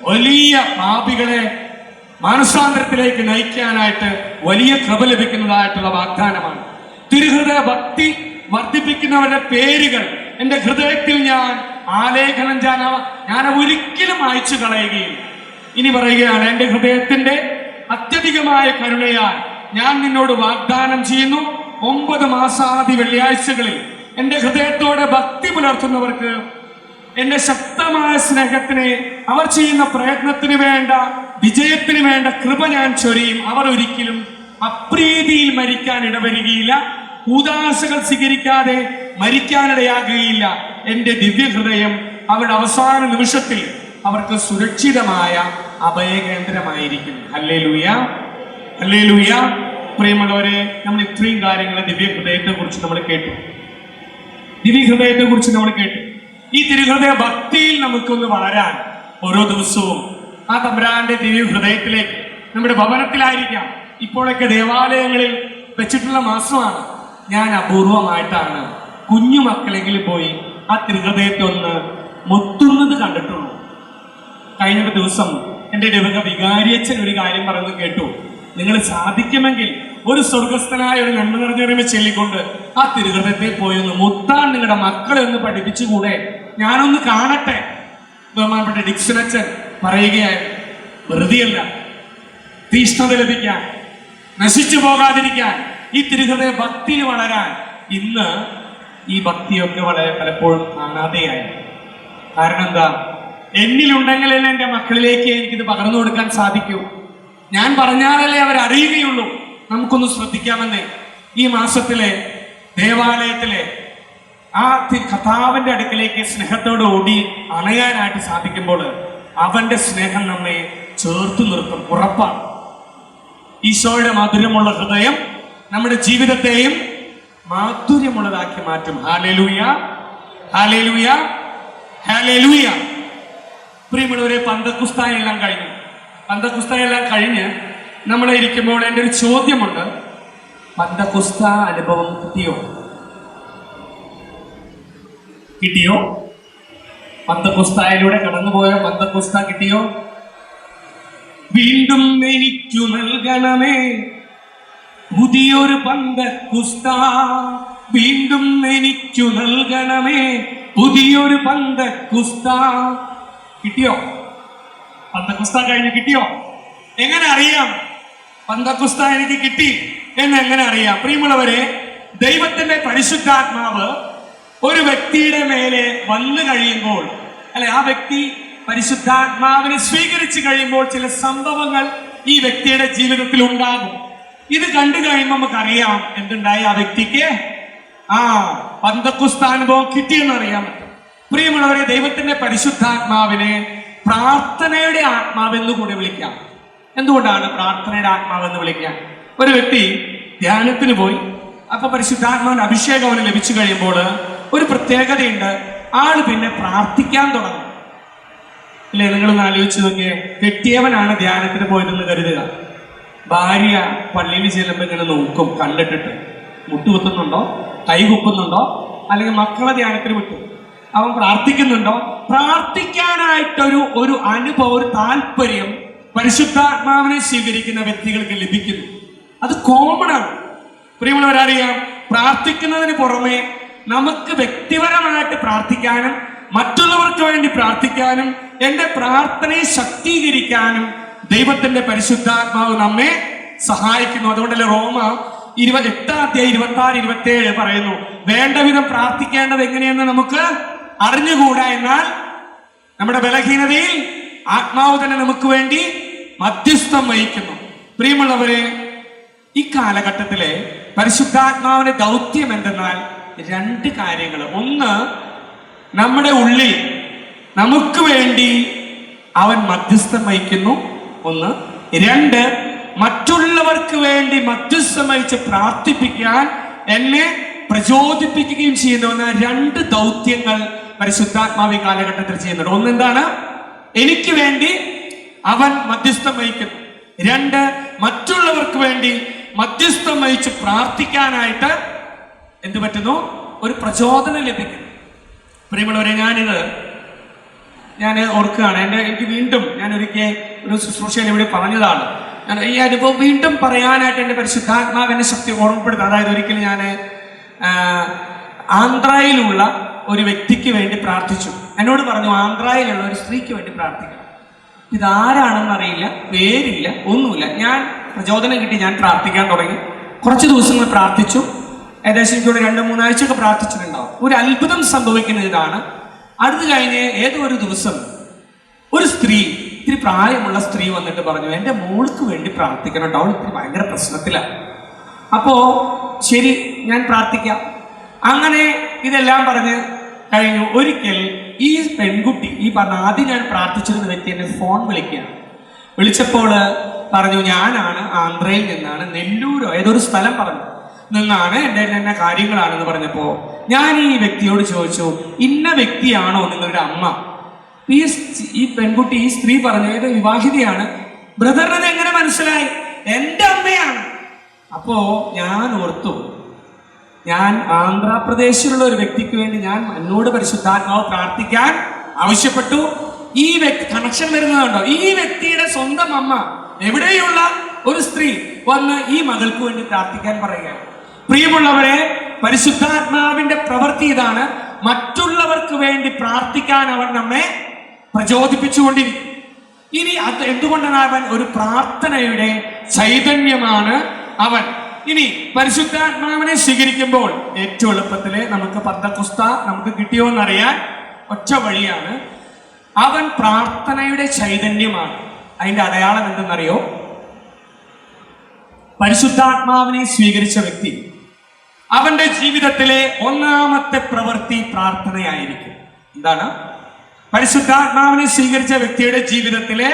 വലിയ പാപികളെ മാനസാന്തരത്തിലേക്ക് നയിക്കാനായിട്ട് വലിയ കൃപ ലഭിക്കുന്നതായിട്ടുള്ള വാഗ്ദാനമാണ്. തിരുഹൃദയ ഭക്തി വർദ്ധിപ്പിക്കുന്നവരുടെ പേരുകൾ എൻ്റെ ഹൃദയത്തിൽ ഞാൻ ആലേഖനം ഞാൻ ഒരിക്കലും അയച്ചു കളയുകയില്ല. ഇനി പറയുകയാണ്, എൻ്റെ ഹൃദയത്തിന്റെ അത്യധികമായ കരുണയാൽ ഞാൻ നിന്നോട് വാഗ്ദാനം ചെയ്യുന്നു, 9 മാസാദി വെള്ളിയാഴ്ചകളിൽ എൻ്റെ ഹൃദയത്തോടെ ഭക്തി പുലർത്തുന്നവർക്ക് എന്റെ ശക്തമായ സ്നേഹത്തിന്, അവർ ചെയ്യുന്ന പ്രയത്നത്തിന് വേണ്ട വിജയത്തിന് വേണ്ട കൃപ ഞാൻ ചൊരിയും. അവർ ഒരിക്കലും അപ്രീതിയിൽ മരിക്കാൻ ഇടവരികയില്ല, കൂദാശകൾ സ്വീകരിക്കാതെ മരിക്കാനിടയാകുകയില്ല. എൻ്റെ ദിവ്യഹൃദയം അവരുടെ അവസാന നിമിഷത്തിൽ അവർക്ക് സുരക്ഷിതമായ അഭയകേന്ദ്രമായിരിക്കും. Hallelujah, hallelujah. പ്രിയമുള്ളവരെ, നമ്മൾ ഇത്രയും കാര്യങ്ങൾ ദിവ്യഹൃദയത്തെ കുറിച്ച് നമ്മൾ കേട്ടു. ഈ തിരുഹൃദയ ഭക്തിയിൽ നമുക്കൊന്ന് വളരാൻ ഓരോ ദിവസവും ആ തമ്പുരാന്റെ ദിവ്യഹൃദയത്തിലേക്ക്, നമ്മുടെ ഭവനത്തിലായിരിക്കാം, ഇപ്പോഴൊക്കെ ദേവാലയങ്ങളിൽ വെച്ചിട്ടുള്ള മാസമാണ്, ഞാൻ അപൂർവമായിട്ടാണ് കുഞ്ഞു മക്കളെങ്കിലും പോയി ആ തിരുഹൃദയത്തെ ഒന്ന് മുത്തുന്നത് കണ്ടിട്ടുള്ളൂ. കഴിഞ്ഞ ദിവസം എൻ്റെ വികാരിയച്ഛൻ ഒരു കാര്യം പറഞ്ഞു കേട്ടു. നിങ്ങൾ സാധിക്കുമെങ്കിൽ ഒരു സ്വർഗസ്ഥനായ ഒരു നന്മ നിറഞ്ഞവരെ ചൊല്ലിക്കൊണ്ട് ആ തിരുഹൃദയത്തിൽ പോയി ഒന്ന് മുത്താൻ നിങ്ങളുടെ മക്കളെ ഒന്ന് പഠിപ്പിച്ചുകൂടെ, ഞാനൊന്ന് കാണട്ടെ. ബഹുമാനപ്പെട്ട ഡിക്സൺ അച്ഛൻ പറയുകയായിരുന്നു. വെറുതെയല്ല, തീഷ്ണത ലഭിക്കാൻ, നശിച്ചു പോകാതിരിക്കാൻ, ഈ തിരുഹൃദയ ഭക്തിയിൽ വളരാൻ ഇന്ന് ഈ ഭക്തിയൊക്കെ വളരെ പലപ്പോഴും കാണാതെയായി. കാരണം എന്താ? എന്നിലുണ്ടെങ്കിലേ എൻ്റെ മക്കളിലേക്ക് എനിക്കിത് പകർന്നു കൊടുക്കാൻ സാധിക്കൂ. ഞാൻ പറഞ്ഞാലല്ലേ അവരറിയുകയുള്ളൂ. നമുക്കൊന്ന് ശ്രദ്ധിക്കാമെന്നേ. ഈ മാസത്തിലെ ദേവാലയത്തിലെ ആ കർത്താവിന്റെ അടുക്കലേക്ക് സ്നേഹത്തോട് ഓടി അണയാനായിട്ട് സാധിക്കുമ്പോൾ അവന്റെ സ്നേഹം നമ്മെ ചേർത്ത് നിർത്തും, ഉറപ്പാണ്. ഈശോയുടെ മധുരമുള്ള ഹൃദയം നമ്മുടെ ജീവിതത്തെയും മാധുര്യമുള്ളതാക്കി മാറ്റും. Hallelujah, hallelujah, hallelujah. പ്രിയമുള്ളവരെ, പന്തക്കുസ്തായെല്ലാം കഴിഞ്ഞ് നമ്മളെ ഇരിക്കുമ്പോൾ എൻ്റെ ഒരു ചോദ്യമുണ്ട്. പന്തക്കുസ്ത അനുഭവം കിട്ടിയോ? പന്തക്കുസ്തായിലൂടെ കടന്നുപോയ പന്തക്കുസ്ത കിട്ടിയോ? വീണ്ടും എനിക്കു നൽകണമേ പുതിയൊരു പന്തക്കുസ്ത, വീണ്ടും എനിക്കു നൽകണമേ പുതിയൊരു പന്തക്കുസ്ത. കിട്ടിയോ? പന്തക്കുസ്ത കഴിഞ്ഞ് കിട്ടിയോ? എങ്ങനെ അറിയാം പന്തക്കുസ്ത എനിക്ക് കിട്ടി എന്ന്? എങ്ങനെ അറിയാം? പ്രിയമുള്ളവരെ, ദൈവത്തിന്റെ പരിശുദ്ധാത്മാവ് ഒരു വ്യക്തിയുടെ മേലെ വന്നു കഴിയുമ്പോൾ, അല്ലെ, ആ വ്യക്തി പരിശുദ്ധാത്മാവിനെ സ്വീകരിച്ചു കഴിയുമ്പോൾ ചില സംഭവങ്ങൾ ഈ വ്യക്തിയുടെ ജീവിതത്തിൽ ഉണ്ടാകും. ഇത് കണ്ടു കഴിയുമ്പോൾ നമുക്കറിയാം എന്തുണ്ടായി. ആ വ്യക്തിക്ക് പന്തക്കുസ്ത അനുഭവം കിട്ടിയെന്ന് അറിയാൻ പറ്റും. പ്രിയമുള്ളവരെ, ദൈവത്തിന്റെ പരിശുദ്ധാത്മാവിനെ പ്രാർത്ഥനയുടെ ആത്മാവെന്ന് കൂടെ വിളിക്കാം. എന്തുകൊണ്ടാണ് പ്രാർത്ഥനയുടെ ആത്മാവെന്ന് വിളിക്കാം? ഒരു വ്യക്തി ധ്യാനത്തിന് പോയി, അപ്പൊ പരിശുദ്ധാത്മാവിന്റെ അഭിഷേകം അവന് ലഭിച്ചു കഴിയുമ്പോൾ ഒരു പ്രത്യേകതയുണ്ട്. ആള് പിന്നെ പ്രാർത്ഥിക്കാൻ തുടങ്ങും. അല്ലേ? നിങ്ങളൊന്ന് ആലോചിച്ച് നോക്കിയേ. കെട്ടിയവനാണ് ധ്യാനത്തിന് പോയതെന്ന് കരുതുക. ഭാര്യ പള്ളിയിൽ ചെല്ലുമ്പോൾ ഇങ്ങനെ നോക്കും, കണ്ടിട്ടിട്ട് മുട്ടുകുത്തുന്നുണ്ടോ, കൈ കുപ്പുന്നുണ്ടോ, അല്ലെങ്കിൽ മക്കളെ ധ്യാനത്തിന് വിട്ടു, അവൻ പ്രാർത്ഥിക്കുന്നുണ്ടോ? പ്രാർത്ഥിക്കാനായിട്ടൊരു അനുഭവം, ഒരു താല്പര്യം പരിശുദ്ധാത്മാവിനെ സ്വീകരിക്കുന്ന വ്യക്തികൾക്ക് ലഭിക്കുന്നു. അത് കോമൺ ആണ്. പ്രിയമുള്ളവരറിയാം, പ്രാർത്ഥിക്കുന്നതിന് പുറമെ നമുക്ക് വ്യക്തിപരമായിട്ട് പ്രാർത്ഥിക്കാനും മറ്റുള്ളവർക്ക് വേണ്ടി പ്രാർത്ഥിക്കാനും എൻ്റെ പ്രാർത്ഥനയെ ശക്തീകരിക്കാനും ദൈവത്തിന്റെ പരിശുദ്ധാത്മാവ് നമ്മെ സഹായിക്കുന്നു. അതുകൊണ്ടല്ലേ റോമ 8:26-27 പറയുന്നു, വേണ്ട വിധം പ്രാർത്ഥിക്കേണ്ടത് എങ്ങനെയെന്ന് നമുക്ക് അറിഞ്ഞുകൂടാ, എന്നാൽ നമ്മുടെ ബലഹീനതയിൽ ആത്മാവ് തന്നെ നമുക്ക് വേണ്ടി മധ്യസ്ഥം വഹിക്കുന്നു. പ്രിയമുള്ളവരെ, ഈ കാലഘട്ടത്തിലെ പരിശുദ്ധാത്മാവിന്റെ ദൗത്യം എന്തെന്നാൽ 2 കാര്യങ്ങൾ. ഒന്ന്, നമ്മുടെ ഉള്ളിൽ നമുക്ക് വേണ്ടി അവൻ മധ്യസ്ഥം വഹിക്കുന്നു. 2, മറ്റുള്ളവർക്ക് വേണ്ടി മധ്യസ്ഥം വഹിച്ച് പ്രാർത്ഥിപ്പിക്കാൻ എന്നെ പ്രചോദിപ്പിക്കുകയും ചെയ്യുന്ന 2 ദൗത്യങ്ങൾ പരിശുദ്ധാത്മാവ് കാലഘട്ടത്തിൽ ചെയ്യുന്നുണ്ട്. ഒന്നെന്താണ്? എനിക്ക് വേണ്ടി അവൻ മധ്യസ്ഥം വഹിക്കുന്നു. 2, മറ്റുള്ളവർക്ക് വേണ്ടി മധ്യസ്ഥം വഹിച്ച് പ്രാർത്ഥിക്കാനായിട്ട് എന്ത് പറ്റുന്നു? ഒരു പ്രചോദനം ലഭിക്കുന്നു. പ്രിയമുള്ളവരെ, ഞാൻ ഓർക്കുകയാണ്. എനിക്ക് വീണ്ടും ഞാൻ ഒരു ശുശ്രൂഷയിൽ ഇവിടെ പറഞ്ഞതാണ്. ഞാൻ ഈ അനുഭവം വീണ്ടും പറയാനായിട്ട് എൻ്റെ പരിശുദ്ധാത്മാവിന്റെ ശക്തി ഓർമ്മപ്പെടുത്തുക. അതായത് ഒരിക്കലും ഞാൻ ആന്ധ്രയിലുള്ള ഒരു വ്യക്തിക്ക് വേണ്ടി പ്രാർത്ഥിച്ചു. എന്നോട് പറഞ്ഞു, ആന്ധ്രയിലുള്ള ഒരു സ്ത്രീക്ക് വേണ്ടി പ്രാർത്ഥിക്കണം. ഇതാരാണെന്ന് അറിയില്ല, പേരില്ല, ഒന്നുമില്ല. ഞാൻ പ്രചോദനം കിട്ടി, ഞാൻ പ്രാർത്ഥിക്കാൻ തുടങ്ങി. കുറച്ച് ദിവസങ്ങൾ പ്രാർത്ഥിച്ചു. ഏകദേശം എനിക്കൊരു 2-3 ആഴ്ചയൊക്കെ പ്രാർത്ഥിച്ചിട്ടുണ്ടാവും. ഒരു അത്ഭുതം സംഭവിക്കുന്നത് ഇതാണ്. അടുത്ത് കഴിഞ്ഞ് ഏതോ ഒരു ദിവസം ഒരു സ്ത്രീ, ഇത്തിരി പ്രായമുള്ള സ്ത്രീ വന്നിട്ട് പറഞ്ഞു, എൻ്റെ മോൾക്ക് വേണ്ടി പ്രാർത്ഥിക്കണം കേട്ടോ, അവൾ ഇത്തിരി ഭയങ്കര പ്രശ്നത്തിലാണ്. അപ്പോ ശരി, ഞാൻ പ്രാർത്ഥിക്കാം. അങ്ങനെ ഇതെല്ലാം പറഞ്ഞ് കഴിഞ്ഞു. ഒരിക്കൽ ഈ പെൺകുട്ടി, ഈ പറഞ്ഞ ആദ്യം ഞാൻ പ്രാർത്ഥിച്ചിരുന്ന വ്യക്തി എന്നെ ഫോൺ വിളിക്കുകയാണ്. വിളിച്ചപ്പോൾ പറഞ്ഞു, ഞാനാണ് ആന്ധ്രയിൽ നിന്നാണ്, നെല്ലൂരോ ഏതൊരു സ്ഥലം പറഞ്ഞു നിന്നാണ്, എൻ്റെ കാര്യങ്ങളാണെന്ന് പറഞ്ഞപ്പോ ഞാൻ ഈ വ്യക്തിയോട് ചോദിച്ചു, ഇന്ന വ്യക്തിയാണോ നിങ്ങളുടെ അമ്മ? ഈ പെൺകുട്ടി, ഈ സ്ത്രീ പറഞ്ഞു, ഏത് വിവാഹിതയാണ്. ബ്രദറിന് എങ്ങനെ മനസ്സിലായി? എൻ്റെ അമ്മയാണ്. അപ്പോ ഞാൻ ഓർത്തു, ഞാൻ ആന്ധ്രാപ്രദേശിലുള്ള ഒരു വ്യക്തിക്ക് വേണ്ടി എന്നോട് പരിശുദ്ധാത്മാവ് പ്രാർത്ഥിക്കാൻ ആവശ്യപ്പെട്ടു. ഈ വ്യക്തി കണക്ഷൻ വരുന്നതുണ്ടോ? ഈ വ്യക്തിയുടെ സ്വന്തം അമ്മ, എവിടെയുള്ള ഒരു സ്ത്രീ വന്ന് ഈ മകൾക്ക് വേണ്ടി പ്രാർത്ഥിക്കാൻ പറയുകയാണ്. പ്രിയമുള്ളവരെ, പരിശുദ്ധാത്മാവിന്റെ പ്രവൃത്തി ഇതാണ്. മറ്റുള്ളവർക്ക് വേണ്ടി പ്രാർത്ഥിക്കാൻ അവൻ നമ്മെ പ്രചോദിപ്പിച്ചുകൊണ്ടിരിക്കും. ഇനി അത് എന്തുകൊണ്ടാണ് അവൻ ഒരു പ്രാർത്ഥനയുടെ ചൈതന്യമാണ് അവൻ. ഇനി പരിശുദ്ധാത്മാവിനെ സ്വീകരിക്കുമ്പോൾ ഏറ്റവും എളുപ്പത്തില് നമുക്ക് പന്തക്കുസ്ത നമുക്ക് കിട്ടിയോ എന്നറിയാൻ ഒറ്റ വഴിയാണ്. അവൻ പ്രാർത്ഥനയുടെ ചൈതന്യമാണ്. അതിന്റെ അടയാളം എന്തെന്നറിയോ? പരിശുദ്ധാത്മാവിനെ സ്വീകരിച്ച വ്യക്തി അവന്റെ ജീവിതത്തിലെ ഒന്നാമത്തെ പ്രവൃത്തി പ്രാർത്ഥനയായിരിക്കും. എന്താണ്? പരിശുദ്ധാത്മാവിനെ സ്വീകരിച്ച വ്യക്തിയുടെ ജീവിതത്തിലെ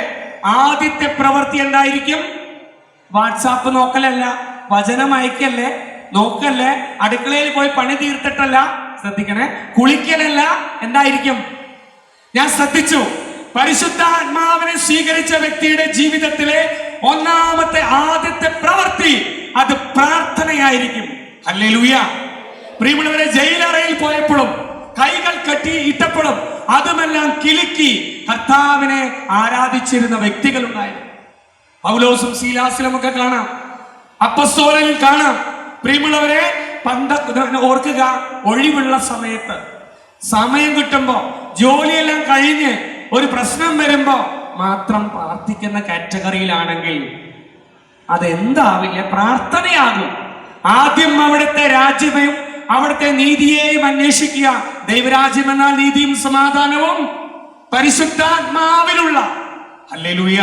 ആദ്യത്തെ പ്രവൃത്തി എന്തായിരിക്കും? വാട്സാപ്പ് നോക്കലല്ല, വചനം അയക്കല്ലേ, നോക്കല്ലേ, അടുക്കളയിൽ പോയി പണി തീർത്തിട്ടല്ല, ശ്രദ്ധിക്കണേ, കുളിക്കലല്ല. എന്തായിരിക്കും? ഞാൻ ശ്രദ്ധിച്ചു, പരിശുദ്ധാത്മാവിനെ സ്വീകരിച്ച വ്യക്തിയുടെ ജീവിതത്തിലെ ഒന്നാമത്തെ ആദ്യത്തെ പ്രവൃത്തി അത് പ്രാർത്ഥനയായിരിക്കും. ഹല്ലേലൂയ. പ്രിയമുള്ളവരെ, ജയിലറയിൽ പോയപ്പോഴും കൈകൾ കെട്ടി ഇട്ടപ്പോഴും അതുമെല്ലാം കിലുക്കി കർത്താവിനെ ആരാധിച്ചിരുന്ന വ്യക്തികളുണ്ടായിരുന്നു. പൗലോസും ശീലാസിലും ഒക്കെ കാണാം, അപ്പസ്തോലനിൽ കാണാം. പ്രിയമുള്ളവരെ, ഓർക്കുക, ഒഴിവുള്ള സമയത്ത് സമയം കിട്ടുമ്പോ ജോലിയെല്ലാം കഴിഞ്ഞ് ഒരു പ്രശ്നം വരുമ്പോ മാത്രം പ്രാർത്ഥിക്കുന്ന കാറ്റഗറിയിലാണെങ്കിൽ അതെന്താവില്ല, പ്രാർത്ഥനയാകും. ആദ്യം അവിടുത്തെ രാജ്യവും അവിടുത്തെ നീതിയെയും അന്വേഷിക്കുക. ദൈവരാജ്യം എന്നാൽ നീതിയും സമാധാനവും പരിശുദ്ധാത്മാവിലുള്ള, ഹല്ലേലൂയ,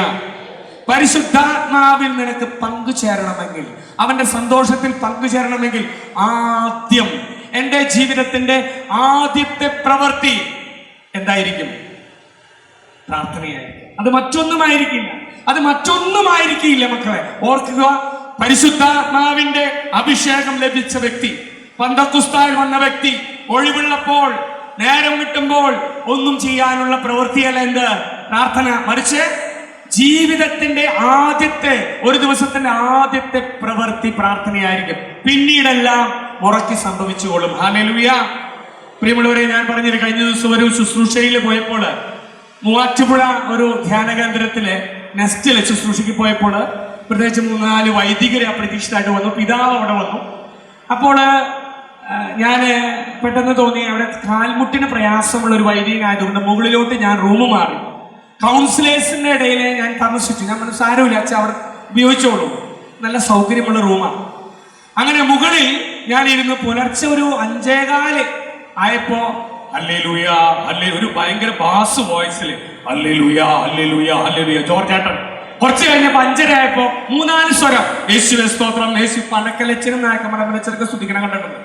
പരിശുദ്ധാത്മാവിൽ നിനക്ക് പങ്കുചേരണമെങ്കിൽ, അവന്റെ സന്തോഷത്തിൽ പങ്കുചേരണമെങ്കിൽ ആദ്യം എന്റെ ജീവിതത്തിന്റെ ആദ്യത്തെ പ്രവൃത്തി എന്തായിരിക്കും? പ്രാർത്ഥനയായിരിക്കും. അത് മറ്റൊന്നുമായിരിക്കില്ല മക്കളെ. ഓർക്കുക, പരിശുദ്ധാത്മാവിന്റെ അഭിഷേകം ലഭിച്ച വ്യക്തി, പന്തക്കുസ്തായിൽ വന്ന വ്യക്തി, ഒഴിവുള്ളപ്പോൾ നേരം കിട്ടുമ്പോൾ ഒന്നും ചെയ്യാനുള്ള പ്രവൃത്തിയല്ല എന്ത്? പ്രാർത്ഥന. മറിച്ച് ജീവിതത്തിന്റെ ആദ്യത്തെ, ഒരു ദിവസത്തിന്റെ ആദ്യത്തെ പ്രവൃത്തി പ്രാർത്ഥനയായിരിക്കും. പിന്നീടെല്ലാം മുറയ്ക്ക് സംഭവിച്ചുകൊള്ളും. ഹല്ലേലൂയ. പ്രിയമുള്ളവരെ, ഞാൻ പറഞ്ഞത് കഴിഞ്ഞ ദിവസം ഒരു ശുശ്രൂഷയിൽ പോയപ്പോൾ, മൂവാറ്റുപുഴ ഒരു ധ്യാന കേന്ദ്രത്തിലെ നെസ്റ്റില് ശുശ്രൂഷയ്ക്ക് പോയപ്പോൾ പ്രത്യേകിച്ച് 3-4 വൈദികരെ അപ്രതീക്ഷിതമായിട്ട് വന്നു. പിതാവ് അവിടെ വന്നു. അപ്പോൾ ഞാൻ പെട്ടെന്ന് തോന്നി, അവിടെ കാൽമുട്ടിന് പ്രയാസമുള്ള ഒരു വൈദികനായതുകൊണ്ട് മുകളിലോട്ട് ഞാൻ റൂം മാറി. കൗൺസിലേഴ്സിന്റെ ഇടയിൽ ഞാൻ താമസിച്ചു. ഞാൻ പറഞ്ഞു, സാരമില്ല അച്ഛാ, അവിടെ ഉപയോഗിച്ചോളൂ, നല്ല സൗകര്യമുള്ള റൂമാണ്. അങ്ങനെ മുകളിൽ ഞാൻ ഇരുന്ന് പുലർച്ചെ ഒരു 5:15 ആയപ്പോ ഹല്ലേലൂയ ഹല്ലേലൂയ, ഒരു ഭയങ്കര ബാസ് വോയിസിൽ ഹല്ലേലൂയ ഹല്ലേലൂയ ഹല്ലേലൂയ, ജോർജേട്ടൻ. കുറച്ച് കഴിഞ്ഞപ്പോ 5:30 ആയപ്പോ 3-4 സ്വരം, യേശുവേ സ്തോത്രം, യേശു പണക്കലച്ചിനും നായക്കമലച്ചൊക്കെ സ്തുതിക്കണം കണ്ടിട്ടുണ്ട്.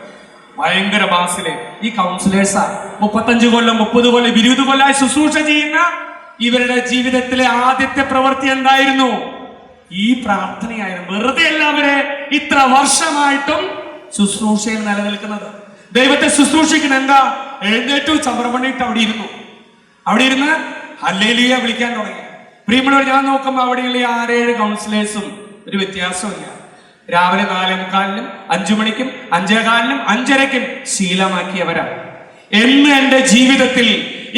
ഭയങ്കര ബാസിലെ ഈ കൗൺസിലേഴ്സാ 35 കൊല്ലം 30 കൊല്ലം 20 കൊല്ലമായി ശുശ്രൂഷ ചെയ്യുന്ന ഇവരുടെ ജീവിതത്തിലെ ആദ്യത്തെ പ്രവൃത്തി എന്തായിരുന്നു? ഈ പ്രാർത്ഥനയായിരുന്നു. വെറുതെ എല്ലാവരെ ഇത്ര വർഷമായിട്ടും ശുശ്രൂഷയിൽ നിലനിൽക്കുന്നത്. ദൈവത്തെ ശുശ്രൂഷിക്കണം. എന്താ? എഴുന്നേറ്റു, ചമറമണിയിട്ട് അവിടെ ഇരുന്ന് ഹല്ലേലൂയ വിളിക്കാൻ തുടങ്ങി. പ്രിയമുള്ളവർ, ഞാൻ നോക്കുമ്പോൾ അവിടെയുള്ള 6-7 കൗൺസിലേഴ്സും ഒരു വ്യത്യാസമില്ല. രാവിലെ 4:45-നും 5 മണിക്കും 5:15-നും 5:30-ക്കും ശീലമാക്കിയവരാണ്. എന്ന് എന്റെ ജീവിതത്തിൽ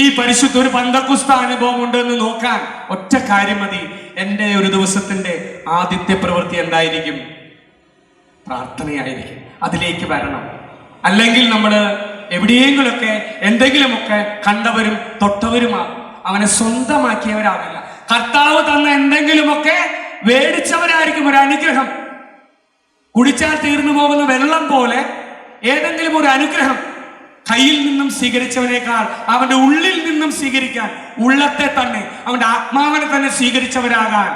ഈ പരിശുദ്ധ ഒരു പന്തക്കുസ്ത അനുഭവം ഉണ്ടെന്ന് നോക്കാൻ ഒറ്റ കാര്യം മതി. എന്റെ ഒരു ദിവസത്തിന്റെ ആദ്യത്തെ പ്രവൃത്തി എന്തായിരിക്കും? പ്രാർത്ഥനയായിരിക്കും. അതിലേക്ക് വരണം. അല്ലെങ്കിൽ നമ്മൾ എവിടെയെങ്കിലൊക്കെ എന്തെങ്കിലുമൊക്കെ കണ്ടവരും തൊട്ടവരുമാകും. അവനെ സ്വന്തമാക്കിയവരാവില്ല. കർത്താവ് തന്ന എന്തെങ്കിലുമൊക്കെ വേടിച്ചവരായിരിക്കും. ഒരു അനുഗ്രഹം, കുടിച്ചാൽ തീർന്നു പോകുന്ന വെള്ളം പോലെ ഏതെങ്കിലും ഒരു അനുഗ്രഹം കയ്യിൽ നിന്നും സ്വീകരിച്ചവനേക്കാൾ അവന്റെ ഉള്ളിൽ നിന്നും സ്വീകരിക്കാൻ, ഉള്ളത്തെ തന്നെ, അവന്റെ ആത്മാവിനെ തന്നെ സ്വീകരിച്ചവരാകാൻ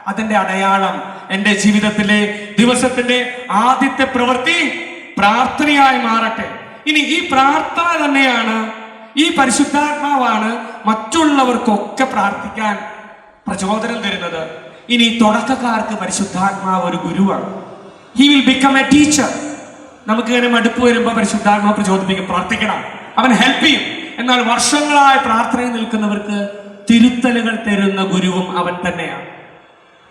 അതിന്റെ അടയാളം എന്റെ ജീവിതത്തിലെ ദിവസത്തിന്റെ ആദ്യത്തെ പ്രവൃത്തി പ്രാർത്ഥനയായി മാറട്ടെ. ഇനി ഈ പ്രാർത്ഥന തന്നെയാണ്, ഈ പരിശുദ്ധാത്മാവാണ് മറ്റുള്ളവർക്കൊക്കെ പ്രാർത്ഥിക്കാൻ പ്രചോദനം തരുന്നത്. ഇനി തുടക്കക്കാർക്ക് പരിശുദ്ധാത്മാവ് ഒരു ഗുരുവാണ്. He will become A teacher. നമുക്ക് ഇങ്ങനെ മടുപ്പ് വരുമ്പോൾ പരിശുദ്ധാത്മാവ് പ്രചോദിപ്പിക്കും, പ്രാർത്ഥിക്കണം, അവൻ ഹെൽപ്പ് ചെയ്യും. എന്നാൽ വർഷങ്ങളായി പ്രാർത്ഥനയിൽ നിൽക്കുന്നവർക്ക് തിരുത്തലുകൾ തരുന്ന ഗുരുവും അവൻ തന്നെയാണ്.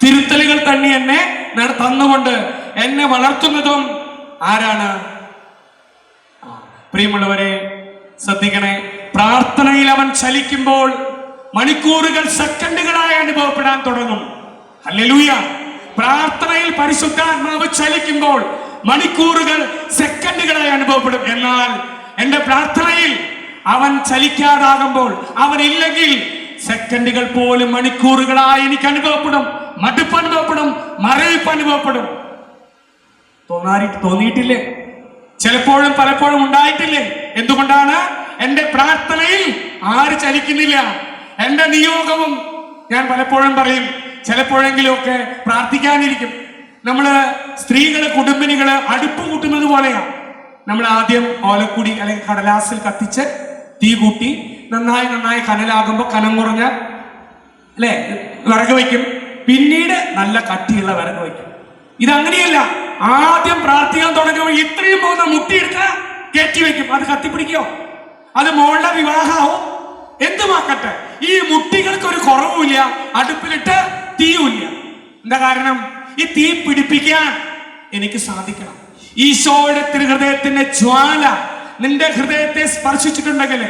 തിരുത്തലുകൾ തന്നെ എന്നെ തന്നുകൊണ്ട് എന്നെ വളർത്തുന്നതും ആരാണ്? പ്രിയമുള്ളവരെ, ശ്രദ്ധിക്കണേ. പ്രാർത്ഥനയിൽ അവൻ ചലിക്കുമ്പോൾ മണിക്കൂറുകൾ സെക്കൻഡുകളായി അനുഭവപ്പെടാൻ തുടങ്ങും. ഹല്ലേലൂയ. പ്രാർത്ഥനയിൽ പരിശുദ്ധാത്മാവ് ചലിക്കുമ്പോൾ മണിക്കൂറുകൾ സെക്കൻഡുകളായി അനുഭവപ്പെടും. എന്നാൽ എന്റെ പ്രാർത്ഥനയിൽ അവൻ ചലിക്കാതാകുമ്പോൾ, അവൻ ഇല്ലെങ്കിൽ സെക്കൻഡുകൾ പോലും മണിക്കൂറുകളായി എനിക്ക് അനുഭവപ്പെടും, മടുപ്പ് അനുഭവപ്പെടും, മരവിപ്പ് അനുഭവപ്പെടും. തോന്നിയിട്ടില്ലേ? ചിലപ്പോഴും പലപ്പോഴും ഉണ്ടായിട്ടില്ലേ? എന്തുകൊണ്ടാണ്? എന്റെ പ്രാർത്ഥനയിൽ ആര് ചലിക്കുന്നില്ല. എന്റെ നിയോഗവും ഞാൻ പലപ്പോഴും പറയും, ചിലപ്പോഴെങ്കിലും ഒക്കെ പ്രാർത്ഥിക്കാനിരിക്കും. നമ്മള് സ്ത്രീകള്, കുടുംബിനികള് അടുപ്പ് കൂട്ടുന്നത് പോലെയാണ്. നമ്മൾ ആദ്യം ഓലക്കുടി അല്ലെങ്കിൽ കടലാസിൽ കത്തിച്ച് തീ കൂട്ടി നന്നായി കനലാകുമ്പോൾ കനം കുറഞ്ഞ അല്ലെ വിറക് വയ്ക്കും. പിന്നീട് നല്ല കട്ടിയുള്ള വിറക് വയ്ക്കും. ഇതങ്ങനെയല്ല. ആദ്യം പ്രാർത്ഥിക്കാൻ തുടങ്ങുമ്പോൾ ഇത്രയും പോകുന്ന മുട്ടിയെടുക്ക കയറ്റി വെക്കും. അത് കത്തിപ്പിടിക്കോ? അത് മോളുടെ വിവാഹമാവും, എന്തുമാക്കട്ടെ, ഈ മുട്ടികൾക്ക് ഒരു കുറവുമില്ല, അടുപ്പിലിട്ട് തീയുമില്ല. എന്താ കാരണം? ഈ തീ പിടിപ്പിക്കാൻ എനിക്ക് സാധിക്കണം. ഈശോയുടെ തിരുഹൃദയത്തിന്റെ ജ്വാല നിന്റെ ഹൃദയത്തെ സ്പർശിച്ചിട്ടുണ്ടെങ്കിൽ,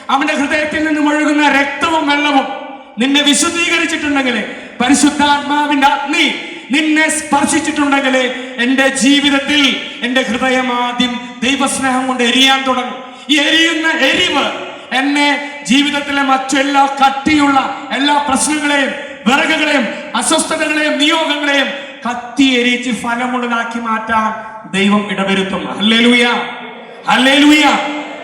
അവന്റെ ഹൃദയത്തിൽ നിന്ന് ഒഴുകുന്ന രക്തവും വെള്ളവും നിന്നെ വിശുദ്ധീകരിച്ചിട്ടുണ്ടെങ്കിൽ, പരിശുദ്ധാത്മാവിന്റെ അഗ്നി നിന്നെ സ്പർശിച്ചിട്ടുണ്ടെങ്കിൽ, എന്റെ ജീവിതത്തിൽ എന്റെ ഹൃദയം ആദ്യം ദൈവസ്നേഹം കൊണ്ട് എരിയാൻ തുടങ്ങും. ഈ എരിയുന്ന എരിവ് എന്നെ ജീവിതത്തിലെ മറ്റെല്ലാ കട്ടിയുള്ള എല്ലാ പ്രശ്നങ്ങളെയും, വിറകുകളെയും, അസ്വസ്ഥതകളെയും, നിയോഗങ്ങളെയും കത്തി എരിച്ച് ഫലമുള്ളതാക്കി മാറ്റാൻ ദൈവം ഇടവരുത്തും. Hallelujah, hallelujah.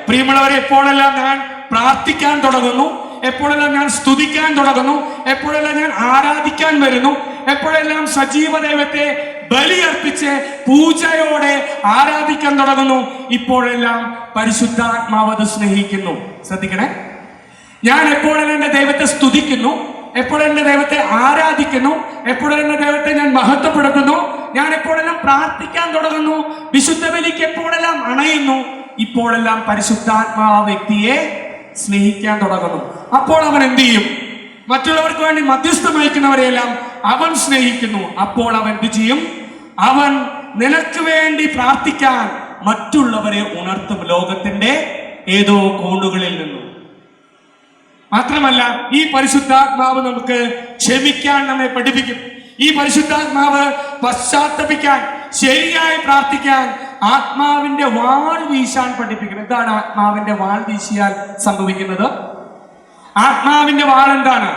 പ്രിയമുള്ളവരെ, എപ്പോഴെല്ലാം ഞാൻ പ്രാർത്ഥിക്കാൻ തുടങ്ങുന്നു, എപ്പോഴെല്ലാം ഞാൻ സ്തുതിക്കാൻ തുടങ്ങുന്നു, എപ്പോഴെല്ലാം ഞാൻ ആരാധിക്കാൻ വരുന്നു, എപ്പോഴെല്ലാം സജീവ ദൈവത്തെ ബലിയർപ്പിച്ച് പൂജയോടെ ആരാധിക്കാൻ തുടങ്ങുന്നു, ഇപ്പോഴെല്ലാം പരിശുദ്ധാത്മാവ് അത് സ്നേഹിക്കുന്നു. ശ്രദ്ധിക്കണേ, ഞാൻ എപ്പോഴെല്ലാം എന്റെ ദൈവത്തെ സ്തുതിക്കുന്നു, എപ്പോഴെന്റെ ദൈവത്തെ ആരാധിക്കുന്നു, എപ്പോഴെന്റെ ദൈവത്തെ ഞാൻ മഹത്വപ്പെടുത്തുന്നു, ഞാൻ എപ്പോഴെല്ലാം പ്രാർത്ഥിക്കാൻ തുടങ്ങുന്നു, വിശുദ്ധ ബലിക്ക് എപ്പോഴെല്ലാം അണയുന്നു, ഇപ്പോഴെല്ലാം പരിശുദ്ധാത്മാവ് വ്യക്തിയെ സ്നേഹിക്കാൻ തുടങ്ങുന്നു. അപ്പോൾ അവൻ എന്ത് ചെയ്യും? മറ്റുള്ളവർക്ക് വേണ്ടി മധ്യസ്ഥം വഹിക്കുന്നവരെയെല്ലാം അവൻ സ്നേഹിക്കുന്നു. അപ്പോൾ അവൻ എന്ത് ചെയ്യും? അവൻ നിനക്ക് വേണ്ടി പ്രാർത്ഥിക്കാൻ മറ്റുള്ളവരെ ഉണർത്തും, ലോകത്തിന്റെ ഏതോ കോണുകളിൽ നിന്നും. മാത്രമല്ല, ഈ പരിശുദ്ധാത്മാവ് നമുക്ക് ക്ഷമിക്കാൻ നമ്മെ പഠിപ്പിക്കും. ഈ പരിശുദ്ധാത്മാവ് പശ്ചാത്തപിക്കാൻ, ശരിയായി പ്രാർത്ഥിക്കാൻ, ആത്മാവിന്റെ വാൾ വീശാൻ പഠിപ്പിക്കും. എന്താണ് ആത്മാവിന്റെ വാൾ വീശിയാൽ സംഭവിക്കുന്നത്? ആത്മാവിന്റെ വാൾ എന്താണ്?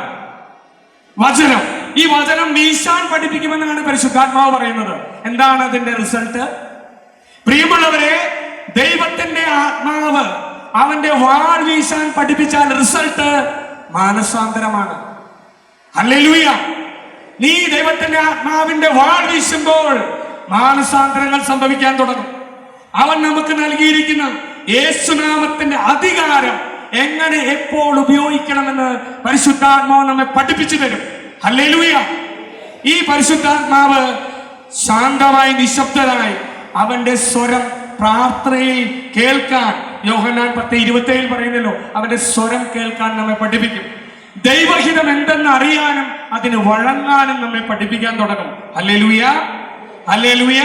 വചനം. ഈ വചനം വീശാൻ പഠിപ്പിക്കുമെന്നാണ് പരിശുദ്ധാത്മാവ് പറയുന്നത്. എന്താണ് അതിന്റെ റിസൾട്ട്? പ്രിയമുള്ളവരെ, ദൈവത്തിന്റെ ആത്മാവ് അവന്റെ വാൾ വീശാൻ പഠിപ്പിച്ചാൽ റിസൾട്ട് മാനസാന്തരമാണ്. ഹല്ലേലൂയ. നീ ദൈവത്തിന്റെ ആത്മാവിന്റെ വാൾ വീശുമ്പോൾ മാനസാന്തരങ്ങൾ സംഭവിക്കാൻ തുടങ്ങും. അവൻ നമുക്ക് നൽകിയിരിക്കുന്ന യേശുനാമത്തിന്റെ അധികാരം എങ്ങനെ എപ്പോൾ ഉപയോഗിക്കണമെന്ന് പരിശുദ്ധാത്മാവ് നമ്മെ പഠിപ്പിച്ചു തരും. ഹല്ലേലൂയ. ഈ പരിശുദ്ധാത്മാവ് ശാന്തമായി, നിശബ്ദനായി അവന്റെ സ്വരം പ്രാർത്ഥനയിൽ കേൾക്കാൻ, യോഹന്നാൻ 10:27 പറയുന്നല്ലോ, അവന്റെ സ്വരം കേൾക്കാൻ നമ്മെ പഠിപ്പിക്കും. ദൈവഹിതം എന്തെന്ന് അറിയാനും അതിന് വഴങ്ങാനും നമ്മെ പഠിപ്പിക്കാൻ തുടങ്ങും. Hallelujah, hallelujah.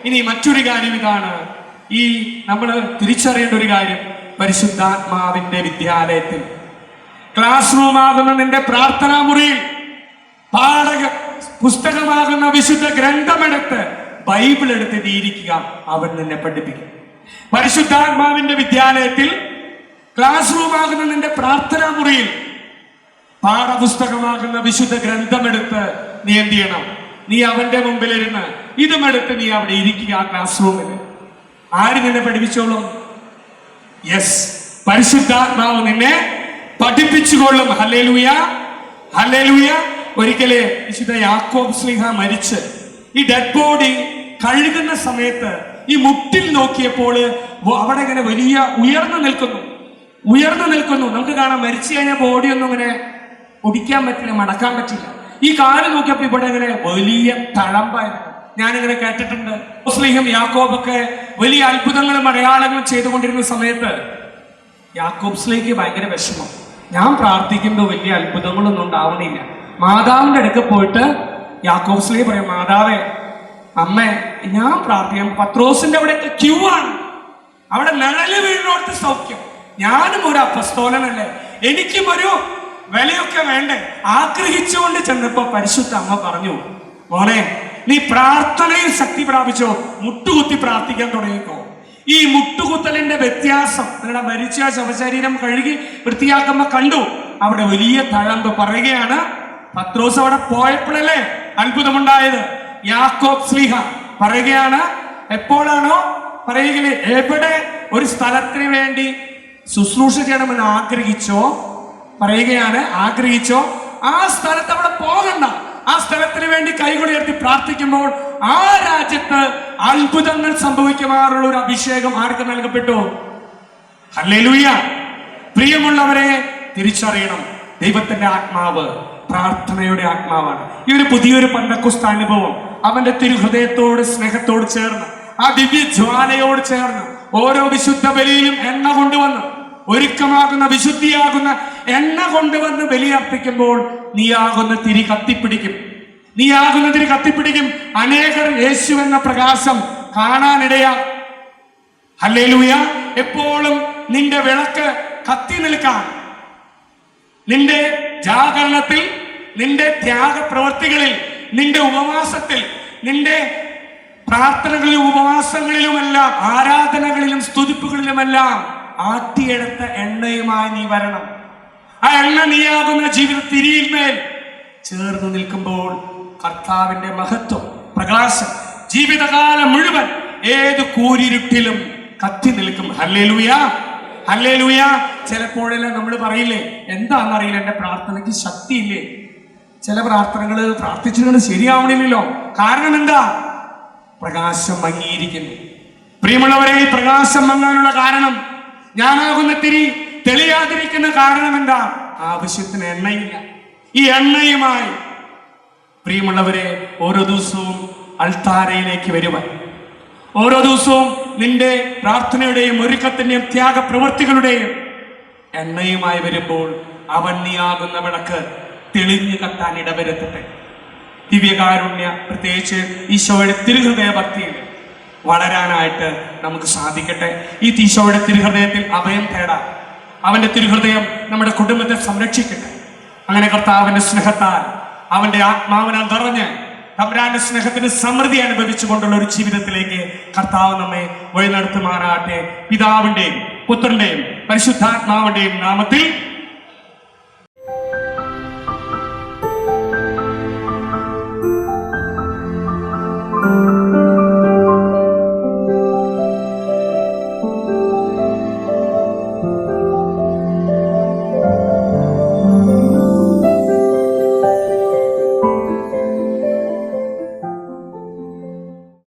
ഇനി മറ്റൊരു കാര്യം ഇതാണ്, ഈ നമ്മൾ തിരിച്ചറിയേണ്ട ഒരു കാര്യം, പരിശുദ്ധാത്മാവിന്റെ വിദ്യാലയത്തിൽ, ക്ലാസ് റൂമാകുന്ന നിന്റെ പ്രാർത്ഥനാ മുറിയിൽ, പുസ്തകമാകുന്ന വിശുദ്ധ ഗ്രന്ഥമെടുത്ത്, ബൈബിൾ എടുത്ത് നീരിക്കുക, അവൻ നിന്നെ പഠിപ്പിക്കും. പരിശുദ്ധാത്മാവിന്റെ വിദ്യാലയത്തിൽ, ക്ലാസ് റൂമാകുന്ന നിന്റെ പ്രാർത്ഥനാ മുറിയിൽ, പാഠപുസ്തകമാകുന്ന വിശുദ്ധ ഗ്രന്ഥമെടുത്ത് നീ എന്ത് ചെയ്യണം? നീ അവന്റെ മുമ്പിലിരുന്ന് ഇതുമെടുത്ത് നീ അവിടെ ഇരിക്കുക. ആ ക്ലാസ് റൂമിൽ ആര് നിന്നെ പഠിപ്പിച്ചോളും? യെസ്, പരിശുദ്ധാത്മാവ് നിന്നെ പഠിപ്പിച്ചുകൊള്ളും. Hallelujah, hallelujah. ഒരിക്കല് വിശുദ്ധ യാക്കോബ് ശ്ലീഹ മരിച്ച് ഈ ഡെഡ് ബോഡി കഴുകുന്ന സമയത്ത് ഈ മുട്ടിൽ നോക്കിയപ്പോൾ അവിടെ ഇങ്ങനെ വലിയ ഉയർന്നു നിൽക്കുന്നു. നമുക്ക് കാണാം, മരിച്ചു കഴിഞ്ഞാൽ ബോഡി ഒന്നും ഇങ്ങനെ ഒടിക്കാൻ പറ്റില്ല, മടക്കാൻ പറ്റില്ല. ഈ കാല് നോക്കിയപ്പോ ഇവിടെ ഇങ്ങനെ വലിയ തഴമ്പായിരുന്നു. ഞാനിങ്ങനെ കേട്ടിട്ടുണ്ട്, മുസ്ലിം യാക്കോബൊക്കെ വലിയ അത്ഭുതങ്ങളും അടയാളങ്ങളും ചെയ്തുകൊണ്ടിരുന്ന സമയത്ത് യാക്കോബ് സ്ലീഹയ്ക്ക് ഭയങ്കര വിഷമം. ഞാൻ പ്രാർത്ഥിക്കുമ്പോൾ വലിയ അത്ഭുതങ്ങളൊന്നും ഉണ്ടാവണില്ല. മാതാവിന്റെ അടുക്ക പോയിട്ട് യാക്കോബ് സ്ലീഹ പറയും, മാതാവേ, അമ്മേ, ഞാൻ പ്രാർത്ഥിക്കാം, പത്രോസിന്റെ അവിടെയൊക്കെ ക്യൂ ആണ്, അവിടെ നിഴല് വീഴിനോടത്ത് സൗഖ്യം. ഞാനും ഒരു അപ്പസ്തോലനല്ലേ, എനിക്കും ഒരു വിലയൊക്കെ വേണ്ടേ? ആഗ്രഹിച്ചുകൊണ്ട് ചെന്നപ്പോ പരിശുദ്ധ അമ്മ പറഞ്ഞു, മോനെ, നീ പ്രാർത്ഥനയിൽ ശക്തി പ്രാപിച്ചോ, മുട്ടുകുത്തി പ്രാർത്ഥിക്കാൻ തുടങ്ങിക്കോ. ഈ മുട്ടുകുത്തലിന്റെ വ്യത്യാസം നിങ്ങളുടെ മരിച്ച ശവശരീരം കഴുകി വൃത്തിയാക്കുമ്പോ കണ്ടു. അവിടെ വലിയ തഴമ്പ്. പറയുകയാണ്, പത്രോസ് അവിടെ പോയപ്പോഴല്ലേ അത്ഭുതമുണ്ടായത്. യാക്കോബ് ശ്ലീഹ പറയുകയാണ്, എപ്പോഴാണോ പറയുകയില്ലേ, എവിടെ ഒരു സ്ഥലത്തിന് വേണ്ടി ശുശ്രൂഷ ചെയ്യണമെന്ന് ആഗ്രഹിച്ചോ ആ സ്ഥലത്ത് അവിടെ പോകണ്ട. ആ സ്ഥലത്തിന് വേണ്ടി കൈകൾ ഉയർത്തി പ്രാർത്ഥിക്കുമ്പോൾ ആ രാജ്യത്ത് അത്ഭുതങ്ങൾ സംഭവിക്കുമാറുള്ള ഒരു അഭിഷേകം ആർക്ക് നൽകപ്പെട്ടു? ഹല്ലേലൂയ. പ്രിയമുള്ളവരെ, തിരിച്ചറിയണം, ദൈവത്തിന്റെ ആത്മാവ് പ്രാർത്ഥനയുടെ ആത്മാവാണ്. ഈ ഒരു പുതിയൊരു പെന്തക്കോസ്ത് അനുഭവം അവന്റെ തിരുഹൃദയത്തോട് സ്നേഹത്തോട് ചേർന്ന്, ആ ദിവ്യ ജ്വാലയോട് ചേർന്ന്, ഓരോ വിശുദ്ധ ബലിയിലും എണ്ണ കൊണ്ടുവന്ന്, ഒരുക്കമാകുന്ന വിശുദ്ധിയാകുന്ന എണ്ണ കൊണ്ടുവന്ന് ബലിയർപ്പിക്കുമ്പോൾ നീയാകുന്ന തിരി കത്തിപ്പിടിക്കും. അനേകർ യേശു എന്ന പ്രകാശം കാണാനിടയാ. ഹല്ലേലൂയ. എപ്പോഴും നിന്റെ വിളക്ക് കത്തി നിൽക്കാൻ, നിന്റെ ജാഗരണത്തിൽ, നിന്റെ ത്യാഗപ്രവർത്തികളിൽ, നിന്റെ ഉപവാസത്തിൽ, നിന്റെ പ്രാർത്ഥനകളിലും ഉപവാസങ്ങളിലുമെല്ലാം, ആരാധനകളിലും സ്തുതിപ്പുകളിലുമെല്ലാം ആട്ടിയെടുത്ത എണ്ണയുമായി നീ വരണം. ആ എണ്ണ നീയാകുന്ന ജീവിത തിരിയിന്മേൽ ചേർന്ന് നിൽക്കുമ്പോൾ കർത്താവിന്റെ മഹത്വം, പ്രകാശം ജീവിതകാലം മുഴുവൻ ഏത് കൂരിരുട്ടിലും കത്തി നിൽക്കും. Hallelujah, hallelujah. ചിലപ്പോഴെല്ലാം നമ്മൾ പറയില്ലേ, എന്താണെന്നറിയില്ല, എന്റെ പ്രാർത്ഥനയ്ക്ക് ശക്തിയില്ലേ, ചില പ്രാർത്ഥനകൾ പ്രാർത്ഥിച്ചിട്ട് ശരിയാവണില്ലല്ലോ. കാരണം എന്താ? പ്രകാശം മങ്ങിയിരിക്കുന്നു. പ്രിയമുള്ളവരെ, ഈ പ്രകാശം മങ്ങാനുള്ള കാരണം, ഞാനാകുന്ന തിരി തെളിയാതിരിക്കുന്ന കാരണം എന്താ? ആവശ്യത്തിന് എണ്ണയില്ല. ഈ എണ്ണയുമായി പ്രിയമുള്ളവരെ, ഓരോ ദിവസവും അൾത്താരയിലേക്ക് വരുവാൻ, ഓരോ ദിവസവും നിന്റെ പ്രാർത്ഥനയുടെയും ഒരുക്കത്തിന്റെയും ത്യാഗപ്രവൃത്തികളുടെയും എണ്ണയുമായി വരുമ്പോൾ അവൻ നീയാകുന്ന വിളക്ക് തെളിഞ്ഞു കത്താൻ ഇടവരുത്തട്ടെ. ദിവ്യകാരുണ്യ, പ്രത്യേകിച്ച് ഈശോയുടെ തിരുഹൃദയ ഭക്തിയിൽ വളരാനായിട്ട് നമുക്ക് സാധിക്കട്ടെ. ഈ ഈശോയുടെ തിരുഹൃദയത്തിൽ അഭയം തേടാം. അവന്റെ തിരുഹൃദയം നമ്മുടെ കുടുംബത്തെ സംരക്ഷിക്കട്ടെ. അങ്ങനെ കർത്താവിന്റെ സ്നേഹത്താൽ, അവന്റെ ആത്മാവിനാൽ നിറഞ്ഞ് തമ്പുരാന്റെ സ്നേഹത്തിന് സമൃദ്ധി അനുഭവിച്ചുകൊണ്ടുള്ള ഒരു ജീവിതത്തിലേക്ക് കർത്താവ് നമ്മെ വഴി നടത്തുമാറാട്ടെ. പിതാവിന്റെയും പുത്രന്റെയും പരിശുദ്ധാത്മാവിന്റെയും നാമത്തിൽ